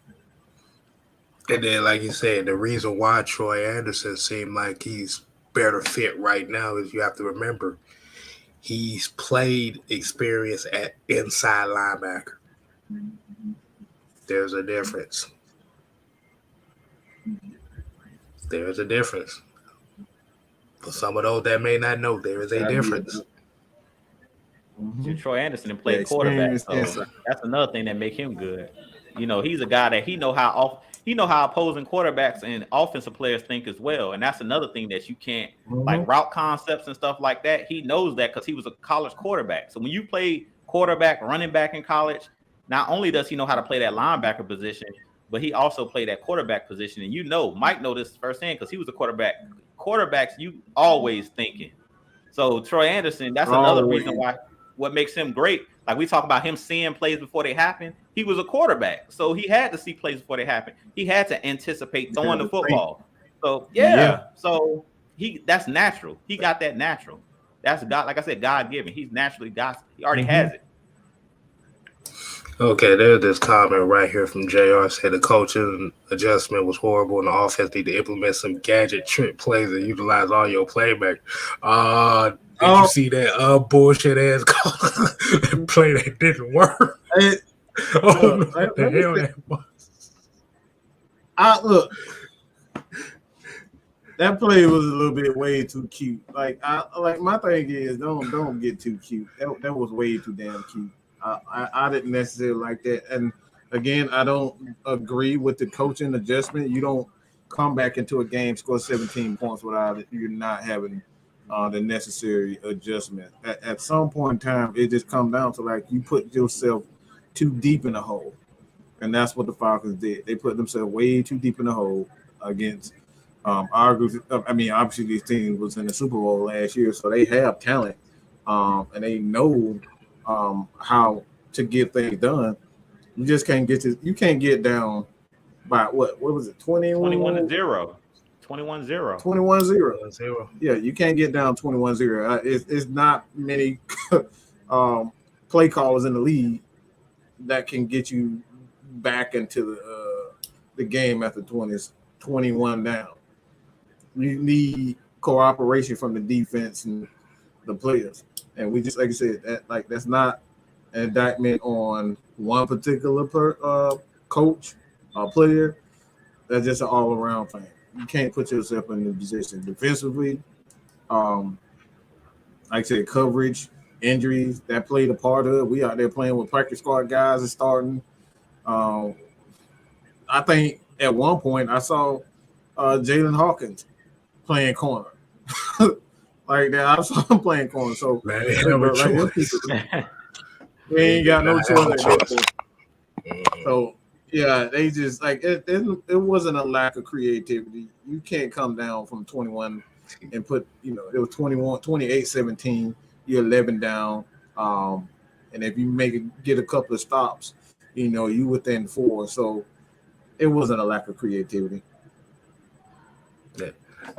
then, like you said, the reason why Troy Anderson seemed like he's better fit right now is you have to remember he's played experience at inside linebacker. There's a difference. There's a difference. For some of those that may not know, there is a difference. Troy Anderson played quarterback, so that's another thing that make him good. You know, he's a guy that he know how opposing quarterbacks and offensive players think as well, and that's another thing that you can't like route concepts and stuff like that. He knows that because he was a college quarterback. So when you play quarterback, running back in college, not only does he know how to play that linebacker position, but he also played that quarterback position. And you know, Mike know this firsthand because he was a quarterback. Quarterbacks, you always thinking. So Troy Anderson, that's another reason why. What makes him great, like we talk about him seeing plays before they happen. He was a quarterback, so he had to see plays before they happen. He had to anticipate throwing the football. So so that's natural. He got that natural. That's God, like I said, God given. He's naturally God. He already has it. Okay, there's this comment right here from JR. Said the coaching adjustment was horrible and the offense need to implement some gadget trick plays and utilize all your playback. Did you see that bullshit ass play that didn't work? What the hell that was? Look, that play was a little bit way too cute. Like my thing is don't get too cute. That was way too damn cute. I didn't necessarily like that. And again, I don't agree with the coaching adjustment. You don't come back into a game, score 17 points without you not having the necessary adjustment. At some point in time, it just comes down to like you put yourself too deep in the hole. And that's what the Falcons did. They put themselves way too deep in the hole against our group. I mean, obviously, this team was in the Super Bowl last year, so they have talent and they know how to get things done. You just can't you can't get down by what was it, 21-0. 21-0. Yeah, you can't get down 21-0. It's not many play callers in the league that can get you back into the game after 21 down. You need cooperation from the defense and the players. And we just, like I said, that's not an indictment on one particular coach or player. That's just an all-around thing. You can't put yourself in the position defensively. Like I said, coverage, injuries, that played a part of it. We out there playing with practice squad guys and starting. I think at one point I saw Jalen Hawkins playing corner. Like that, I saw him playing corner. So man, we ain't got no choice at that point. So yeah, they just like it wasn't a lack of creativity. You can't come down from 21 and put, it was 28-17, you're 11 down. And if you get a couple of stops, you within 4. So it wasn't a lack of creativity. Yeah,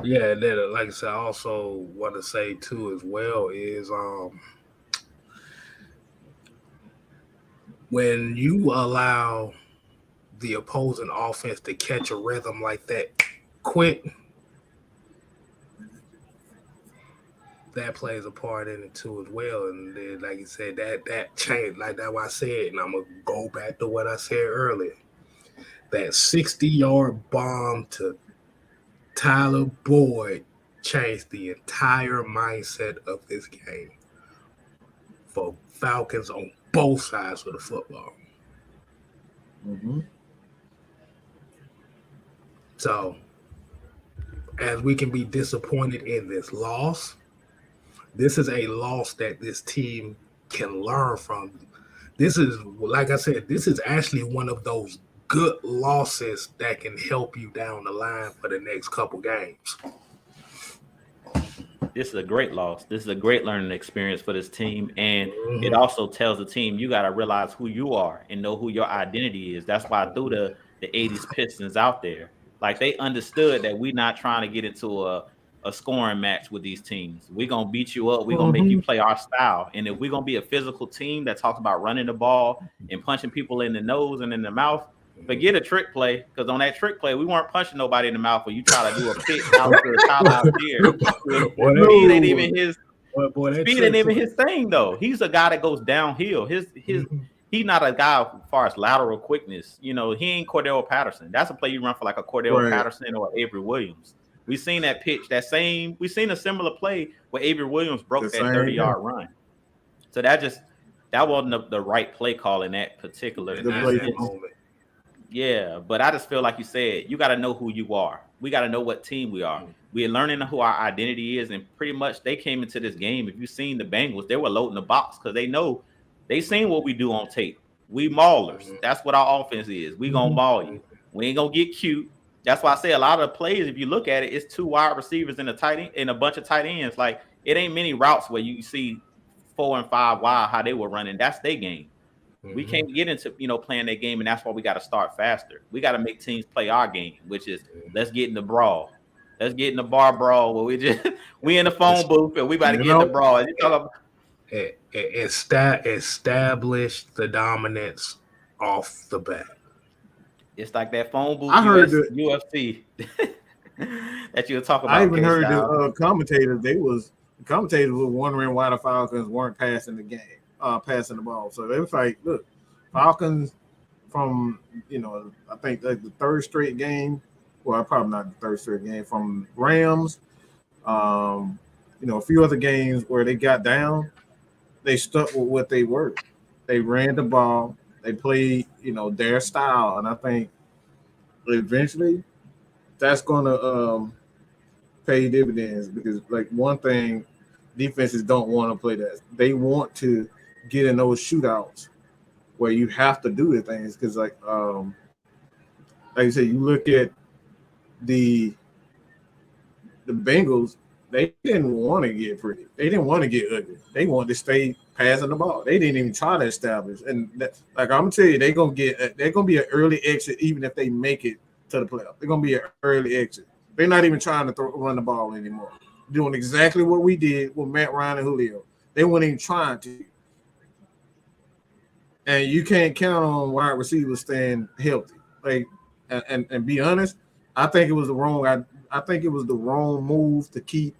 yeah. And then, like I said, I also want to say too as well is when you allow the opposing offense to catch a rhythm like that quick, that plays a part in it too as well. And then, like you said, that changed. Like that's what I said, and I'm gonna go back to what I said earlier. That 60-yard bomb to Tyler Boyd changed the entire mindset of this game for Falcons on both sides of the football. Mm-hmm. So, as we can be disappointed in this loss, this is a loss that this team can learn from. This is, like I said, this is actually one of those good losses that can help you down the line for the next couple games. This is a great loss. This is a great learning experience for this team. And it Mm-hmm. also tells the team you got to realize who you are and know who your identity is. That's why I threw the 80s Pistons out there. Like they understood that we're not trying to get into a scoring match with these teams. We're going to beat you up. We're going to make you Mm-hmm. play our style. And if we're going to be a physical team that talks about running the ball and punching people in the nose and in the mouth, forget a trick play, because on that trick play, we weren't punching nobody in the mouth when you try to do a pitch out to Tyler Algier. Boy, Speed ain't No. even his that speed ain't trick even play. his thing though. He's a guy that goes downhill. His Mhm. he's not a guy as far as lateral quickness. You know, he ain't Cordell Patterson. That's a play you run for like a Cordell Right. Patterson or Avery Williams. We seen that pitch, we seen a similar play where Avery Williams The broke that same 30-yard thing. run. So that wasn't the right play call in that particular In The play. that instance. moment. Yeah, but I just feel like you said, you got to know who you are. We got to know what team we are. We're learning who our identity is, and pretty much they came into this game. If you've seen the Bengals, they were loading the box because they seen what we do on tape. We maulers. Mhm. That's what our offense is. We gonna maul you. We ain't gonna get cute. That's why I say a lot of the plays, if you look at it, it's two wide receivers and a bunch of tight ends. Like it ain't many routes where you see 4 and 5 wide how they were running. That's their game. We Mhm. can't get into playing that game, and that's why we got to start faster. We got to make teams play our game, which is let's get in the brawl. Let's get in the bar brawl where we in the phone It's, booth and we about to You get in the know, brawl. You talk about, establish the dominance off the bat. it's like that phone booth I heard the UFC that you'll talk I about, even K heard the Style. commentators. The commentators were wondering why the Falcons weren't passing the game, passing the ball. So they was like, "Look, Falcons from I think like the third straight game. Well, probably not the third straight game from Rams. A few other games where they got down, they stuck with what they were. They ran the ball. They played, their style, and I think eventually that's gonna pay dividends because like one thing defenses don't want to play that. They want to get in those shootouts where you have to do the things because like you said, you look at the Bengals, they didn't want to get pretty. They didn't want to get ugly. They wanted to stay passing the ball. They didn't even try to establish. And like I'm gonna tell you, they're gonna be an early exit even if they make it to the playoff. They're gonna be an early exit. They're not even trying to run the ball anymore. Doing exactly what we did with Matt Ryan and Julio. They weren't even trying to. And you can't count on wide receivers staying healthy. Like and be honest, I think it was the wrong. I think it was the wrong move to keep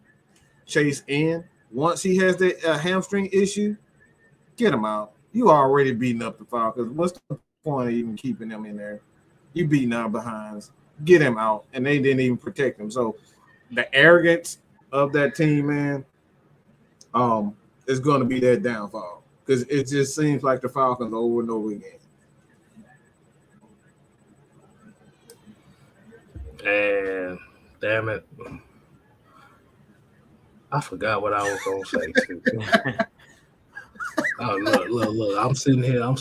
Chase in. Once he has that hamstring issue, get him out. You already beating up the Falcons. What's the point of even keeping them in there? You beating our behinds. Get him out, and they didn't even protect him. So the arrogance of that team, man, is going to be their downfall because it just seems like the Falcons over and over again. And damn it, I forgot what I was gonna say too. Oh, look! I'm sitting here. I'm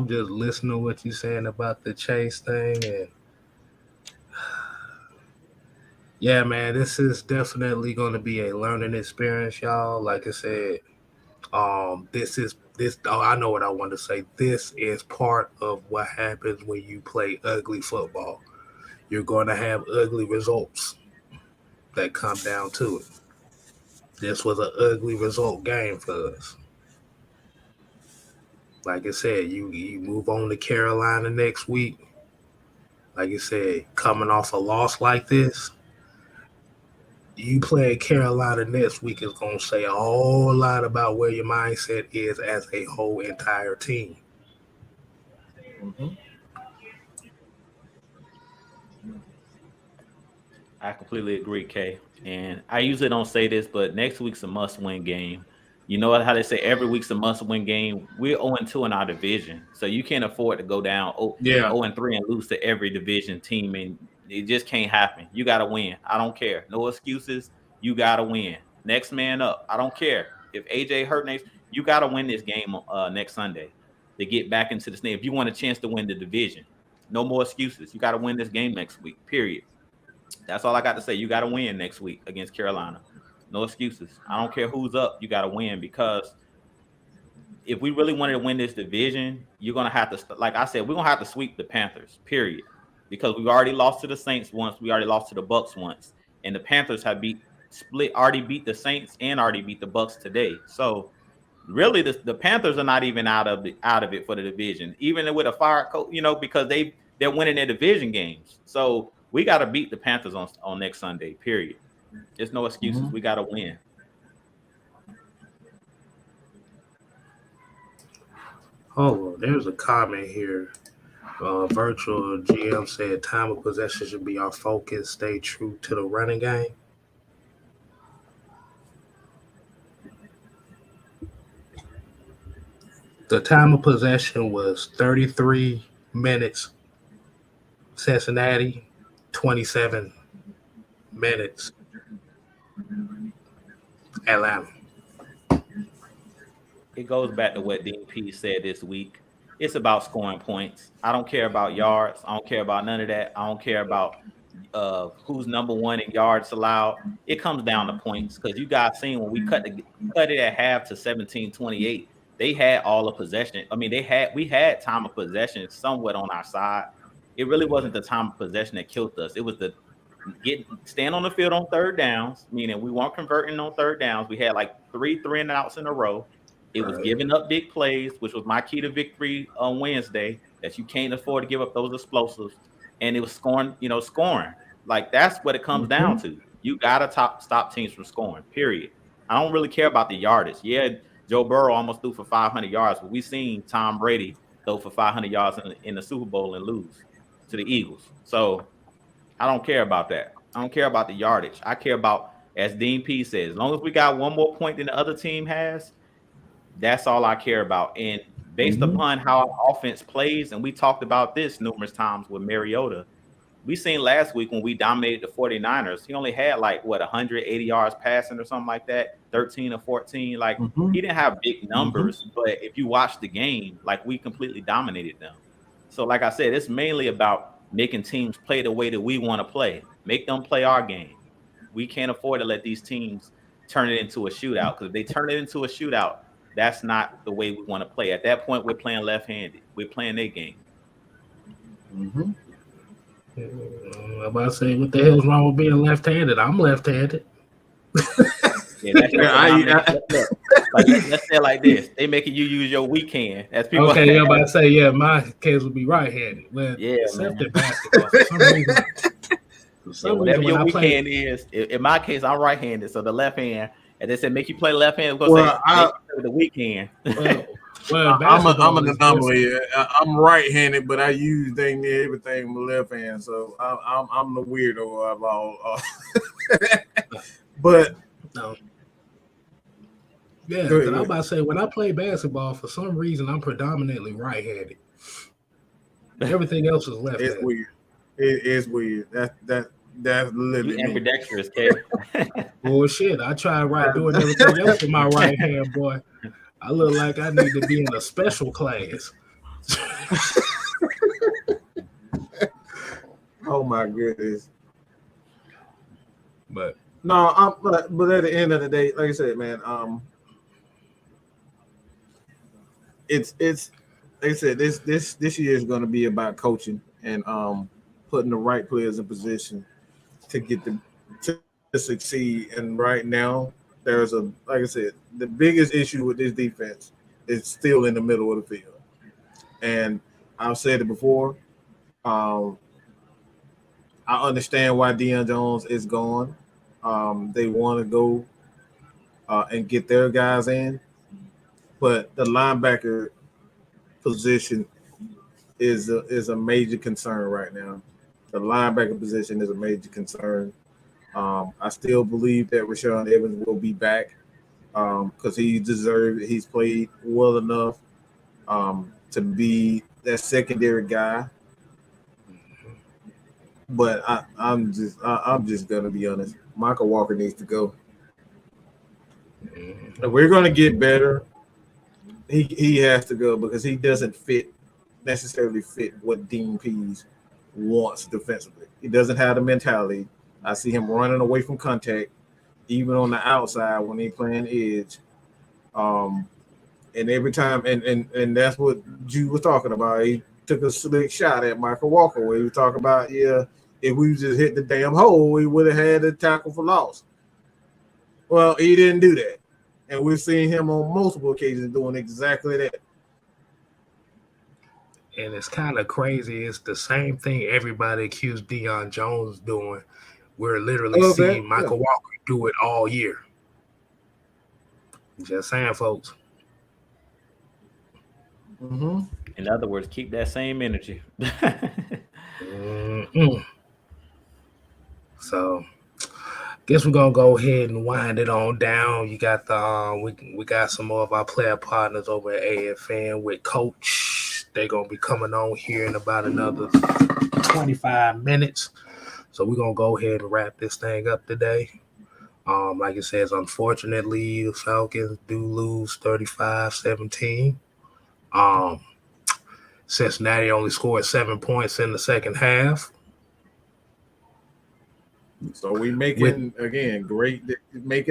just listening to what you're saying about the Chase thing, and yeah, man, this is definitely going to be a learning experience, y'all. Like I said, this is this. Oh, I know what I want to say. This is part of what happens when you play ugly football. You're going to have ugly results that come down to it. This was an ugly result game for us. Like I said, you move on to Carolina next week. Like I said, coming off a loss like this, you playing Carolina next week is going to say a whole lot about where your mindset is as a whole entire team. Mm-hmm. I completely agree, Kay. And I usually don't say this, but next week's a must-win game. You know how they say every week's a must-win game. We're 0-2 in our division, so you can't afford to go down Yeah. 0-3 and lose to every division team, and it just can't happen. You got to win. I don't care. No excuses. You got to win. Next man up. I don't care if AJ hurt next. You got to win this game next Sunday to get back into the snake. If you want a chance to win the division, no more excuses. You got to win this game next week. Period. That's all I got to say. You got to win next week against Carolina. No excuses. I don't care who's up. You got to win, because if we really wanted to win this division, you're going to have to, like I said, we're going to have to sweep the Panthers, period. Because we've already lost to the Saints once. We already lost to the Bucks once. And the Panthers have already beat the Saints and already beat the Bucks today. So really the Panthers are not even out of it for the division, even with a fire coach, because they're winning their division games. So we got to beat the Panthers on next Sunday, period. There's no excuses. Mm-hmm. We got to win. Oh, there's a comment here. Virtual GM said time of possession should be our focus. Stay true to the running game. The time of possession was 33 minutes. Cincinnati, 27 minutes. Atlanta. It goes back to what Dean P said this week. It's about scoring points. I don't care about yards. I don't care about none of that. I don't care about who's number one in yards allowed. It comes down to points, because you guys seen when we cut it at half to 17-28, they had all the possession. I mean, we had time of possession somewhat on our side. It really wasn't the time of possession that killed us. It was the stand on the field on third downs, meaning we weren't converting on third downs. We had like three and outs in a row. It was giving up big plays, which was my key to victory on Wednesday, that you can't afford to give up those explosives. And it was scoring. Like, that's what it comes down to. You got to stop teams from scoring, period. I don't really care about the yardage. Yeah, Joe Burrow almost threw for 500 yards, but we've seen Tom Brady throw for 500 yards in the Super Bowl and lose to the Eagles. So I don't care about that. I don't care about the yardage. I care about, as Dean P says, as long as we got one more point than the other team has, that's all I care about. And based upon how our offense plays, and we talked about this numerous times with Mariota, we seen last week when we dominated the 49ers, he only had 180 yards passing or something like that, 13 or 14. He didn't have big numbers, but if you watch the game, we completely dominated them. So like I said, it's mainly about making teams play the way that we want to play. Make them play our game. We can't afford to let these teams turn it into a shootout, because if they turn it into a shootout, that's not the way we want to play. At that point, we're playing left-handed. We're playing their game. I'm about to say, what the hell's wrong with being left-handed? I'm left-handed. Yeah, let's say it like this. They making you use your weak hand. As people okay, I'm about to say, yeah, my case would be right-handed. Well, yeah, except in basketball. For some whatever reason, your weak hand is. In my case, I'm right-handed, so the left hand. And they said make you play left hand. With the weak hand. Well, I'm an anomaly. I'm right-handed, but I use dang near everything with left hand. So I'm the weirdo of all. But no. Yeah, I'm about to say, when I play basketball, for some reason, I'm predominantly right-handed. Everything else is left-handed. It's weird. It is weird. That's literally ambidextrous, Kay. Bullshit. I tried doing everything else with my right hand, boy. I look like I need to be in a special class. Oh my goodness. But but at the end of the day, like I said, man, it's like I said, this year is going to be about coaching and putting the right players in position to get the to succeed. And right now, there's a like I said, the biggest issue with this defense is still in the middle of the field. And I've said it before. Um, I understand why Deion Jones is gone. They want to go and get their guys in, but the linebacker position is a major concern right now. The linebacker position is a major concern. I still believe that Rashawn Evans will be back because he deserved it. He's played well enough to be that secondary guy. But I'm just gonna be honest. Michael Walker needs to go. If we're gonna get better, he has to go because he doesn't necessarily fit what Dean Pease wants defensively. He doesn't have the mentality. I see him running away from contact, even on the outside when he playing edge. Um, and every time, and that's what Jude was talking about. He took a slick shot at Michael Walker where he was talking about, yeah, if we just hit the damn hole, we would have had a tackle for loss. Well, he didn't do that. And we've seen him on multiple occasions doing exactly that. And it's kind of crazy. It's the same thing everybody accused Deion Jones doing. We're literally seeing Michael Walker do it all year. Just saying, folks. Mm-hmm. In other words, keep that same energy. So, guess we're gonna go ahead and wind it on down. You got the we got some more of our player partners over at AFN with Coach. They're gonna be coming on here in about another 25 minutes. So we're gonna go ahead and wrap this thing up today. Like it says, unfortunately, the Falcons do lose 35-17. Cincinnati only scored 7 points in the second half. So we making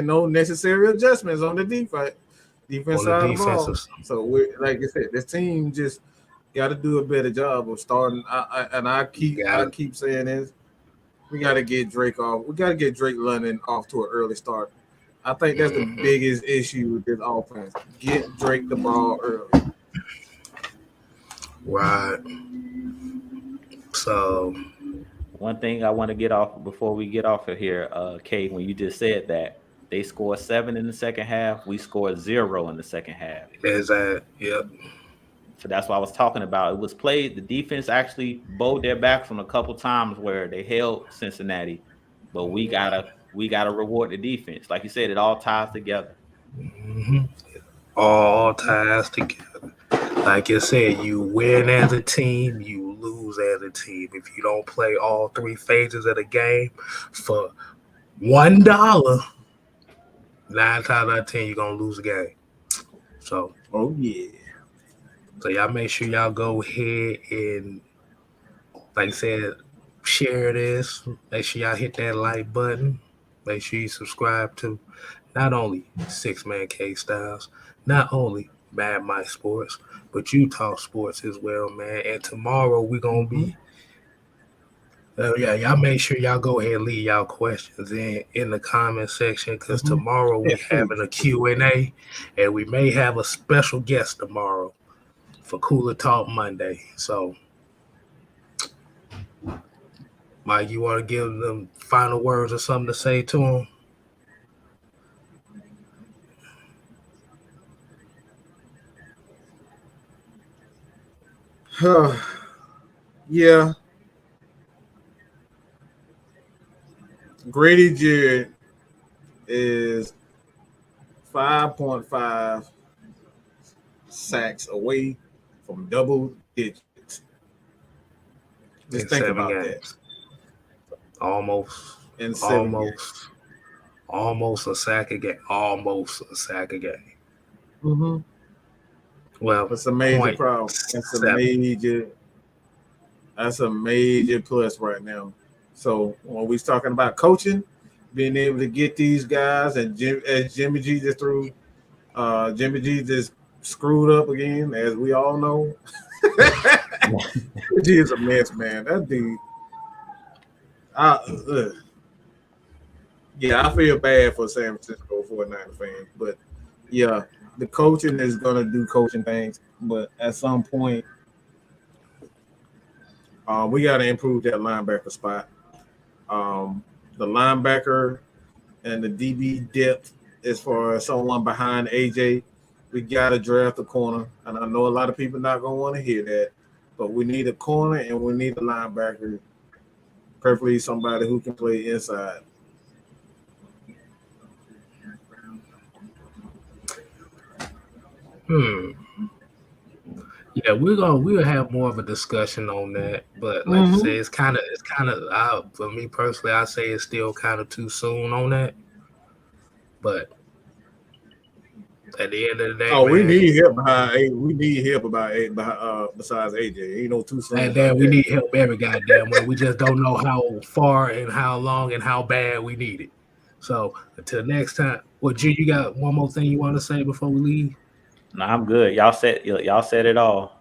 no necessary adjustments on the defense side of the ball. So we, like I said, this team just got to do a better job of starting. I keep saying this. We got to get Drake off. We got to get Drake London off to an early start. I think that's the biggest issue with this offense. Get Drake the ball early. Right. So one thing I want to get off before we get off of here, Kate, when you just said that they scored 7 in the second half, we scored 0 in the second half. Is that? Yep. So that's what I was talking about. It was played. The defense actually bowed their backs on a couple times where they held Cincinnati, but we gotta reward the defense. Like you said, it all ties together. Mm-hmm. All ties together. Like you said, you win as a team, you lose as a team. If you don't play all 3 phases of the game for $1, 9 times out of 10 you're gonna lose the game. So, oh yeah. So y'all make sure y'all go ahead and, like I said, share this. Make sure y'all hit that like button. Make sure you subscribe to not only 6-Man K Styles, not only Mad Mike Sports, but you talk sports as well, man. And tomorrow we're gonna be. Y'all make sure y'all go ahead and leave y'all questions in the comment section because tomorrow we're having a Q&A, and we may have a special guest tomorrow for Cooler Talk Monday. So, Mike, you want to give them final words or something to say to them? Yeah. Grady Jarrett is 5.5 sacks away from double digits. Just think about that. Almost a sack a game. Almost a sack a game. Mm-hmm. Well, that's a major problem. That's a major plus right now. So when we're talking about coaching, being able to get these guys, and as Jimmy G just threw, Jimmy G just screwed up again, as we all know. He is a mess, man. That dude. I, yeah, I feel bad for San Francisco 49er fans, but yeah, the coaching is gonna do coaching things, but at some point, we got to improve that linebacker spot. The linebacker and the DB depth as far as someone behind AJ. We got to draft a corner, and I know a lot of people not gonna want to hear that, but we need a corner and we need a linebacker, preferably somebody who can play inside. Hmm. Yeah, we'll have more of a discussion on that, but like you say, it's kind of for me personally, I say it's still kind of too soon on that. But at the end of the day, Oh, we man, need help behind. We need help besides AJ. Ain't no too soon and about then we that. need help every goddamn way. We just don't know how far and how long and how bad we need it. So until next time, well, G, you got one more thing you want to say before we leave? No, I'm good. Y'all said it all.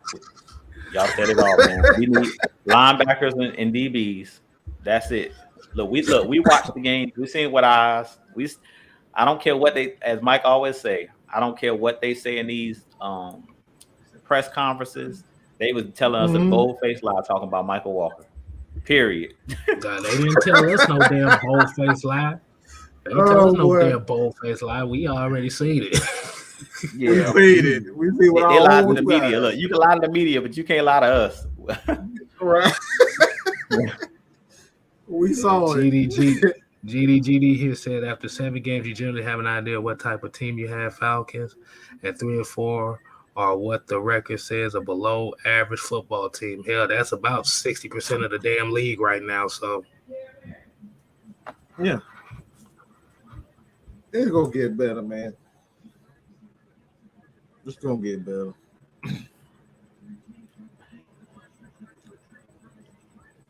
Y'all said it all, man. We need linebackers and DBs. That's it. We watched the game. We seen what eyes. I don't care what they, as Mike always say. I don't care what they say in these press conferences. They was telling us a Mm-hmm. bold-faced lie talking about Michael Walker. Period. God, they didn't tell us no damn bold face lie. They didn't tell us Oh no boy, damn bold face lie. We already seen it. we Yeah. seen it. We see with They our lied to the own media. eyes. Look, you can lie to the media, but you can't lie to us. Right. We Yeah, saw it. GD here said after 7 games, you generally have an idea what type of team you have. Falcons at 3-4 are what the record says a below average football team. Hell, that's about 60% of the damn league right now. So Yeah, it's gonna get better, man. It's gonna get better.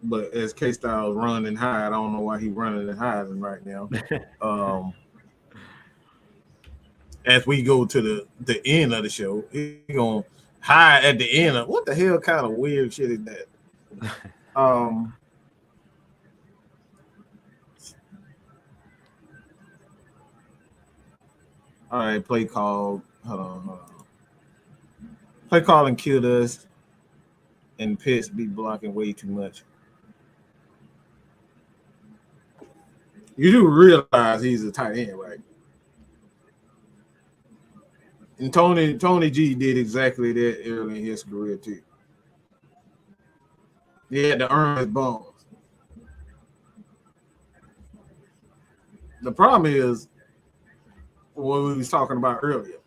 But as K Styles run and hide, I don't know why he running and hiding right now. Um, as we go to the end of the show, he gonna hide at the end of what the hell kind of weird shit is that? Um, all right, play call. Hold on. Play calling killed us, and Pitts be blocking way too much. You do realize he's a tight end, right? And Tony G did exactly that early in his career too. He had to earn his bones. The problem is what we was talking about earlier.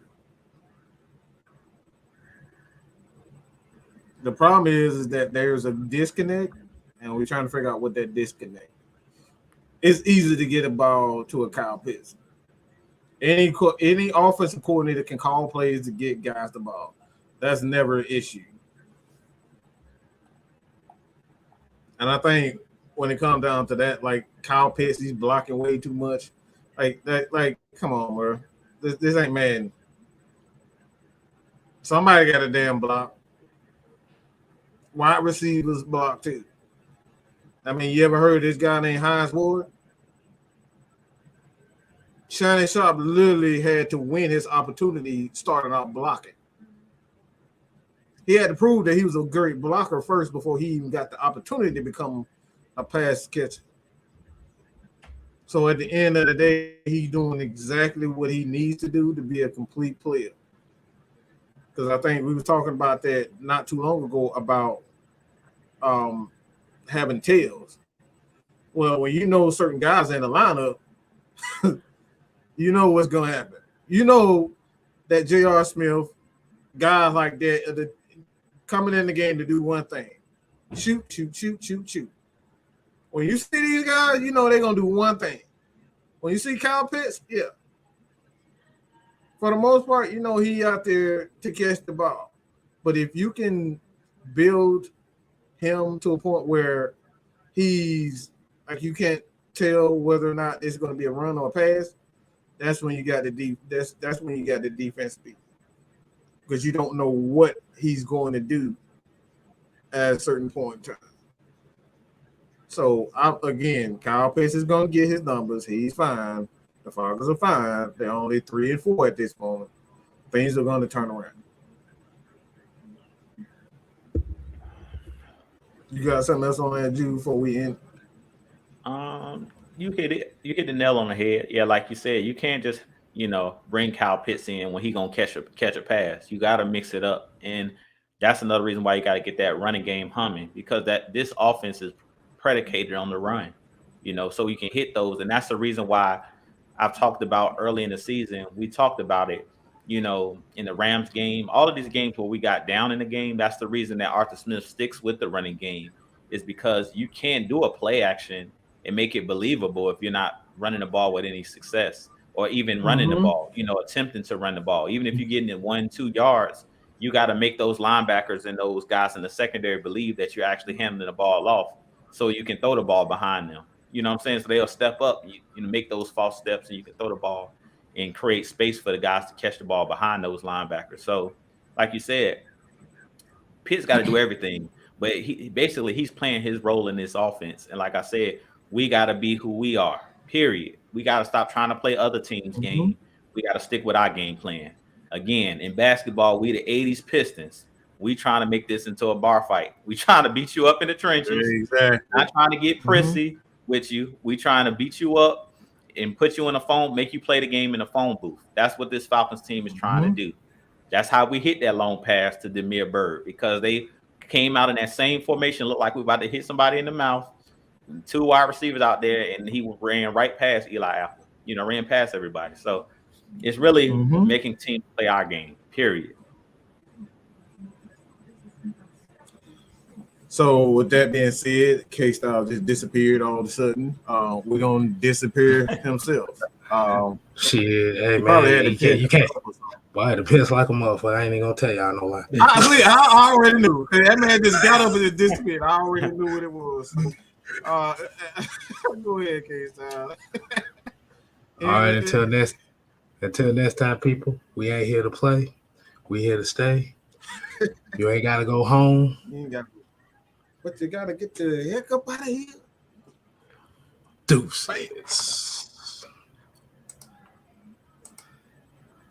The problem is that there's a disconnect, and we're trying to figure out what that disconnect. It's easy to get a ball to a Kyle Pitts. Any offensive coordinator can call plays to get guys the ball. That's never an issue. And I think when it comes down to that, like Kyle Pitts, he's blocking way too much. Like that, like come on, bro. This ain't man. Somebody got a damn block. Wide receivers block too. I mean, you ever heard of this guy named Hines Ward? Shannon Sharp literally had to win his opportunity starting out blocking. He had to prove that he was a great blocker first before he even got the opportunity to become a pass catcher. So at the end of the day, he's doing exactly what he needs to do to be a complete player. Because I think we were talking about that not too long ago about having tails. Well, when you know certain guys in the lineup, you know what's going to happen. You know that J.R. Smith, guys like that, coming in the game to do one thing. Shoot, shoot, shoot, shoot, shoot. When you see these guys, you know they're going to do one thing. When you see Kyle Pitts, yeah. For the most part, you know he out there to catch the ball. But if you can build him to a point where he's like you can't tell whether or not it's going to be a run or a pass, that's when you got the that's when you got the defense beat. because you don't know what he's going to do at a certain point in time. So again, Kyle Pitts is going to get his numbers. He's fine. The Falcons are fine. They're only 3-4 at this moment. Things are going to turn around. You got something else on that, Jude, before we end? You hit it. You hit the nail on the head. Yeah, like you said, you can't just bring Kyle Pitts in when he gonna catch a pass. You got to mix it up, and that's another reason why you got to get that running game humming, because this offense is predicated on the run. So you can hit those, and that's the reason why I've talked about early in the season. We talked about it. In the Rams game, all of these games where we got down in the game, that's the reason that Arthur Smith sticks with the running game, is because you can't do a play action and make it believable if you're not running the ball with any success, or even running the ball, attempting to run the ball. Even if you're getting it 1-2 yards, you got to make those linebackers and those guys in the secondary believe that you're actually handling the ball off, so you can throw the ball behind them. You know what I'm saying? So they'll step up, make those false steps, and you can throw the ball and create space for the guys to catch the ball behind those linebackers. So, like you said, Pitt's got to do everything, but he's playing his role in this offense. And like I said, we got to be who we are, period. We got to stop trying to play other teams' game. We got to stick with our game plan. Again, in basketball, we the 80s Pistons. We trying to make this into a bar fight. We trying to beat you up in the trenches. Exactly. Not trying to get prissy with you. We trying to beat you up and put you in a phone, make you play the game in a phone booth. That's what this Falcons team is trying to do. That's how we hit that long pass to Demir Bird, because they came out in that same formation, looked like we were about to hit somebody in the mouth. 2 wide receivers out there, and he ran right past Eli Apple. Ran past everybody. So it's really making teams play our game, period. So with that being said, K-Style just disappeared all of a sudden. We're gonna disappear himself. Shit, hey man, you can't. Boy, it depends like a motherfucker. I ain't even gonna tell y'all no lie. I already knew. That man just got up and just disappeared. I already knew what it was. Go ahead, K-Style. All right, until next time, people. We ain't here to play. We here to stay. You ain't gotta go home. You ain't got. But you gotta get the heck up out of here. Deuces.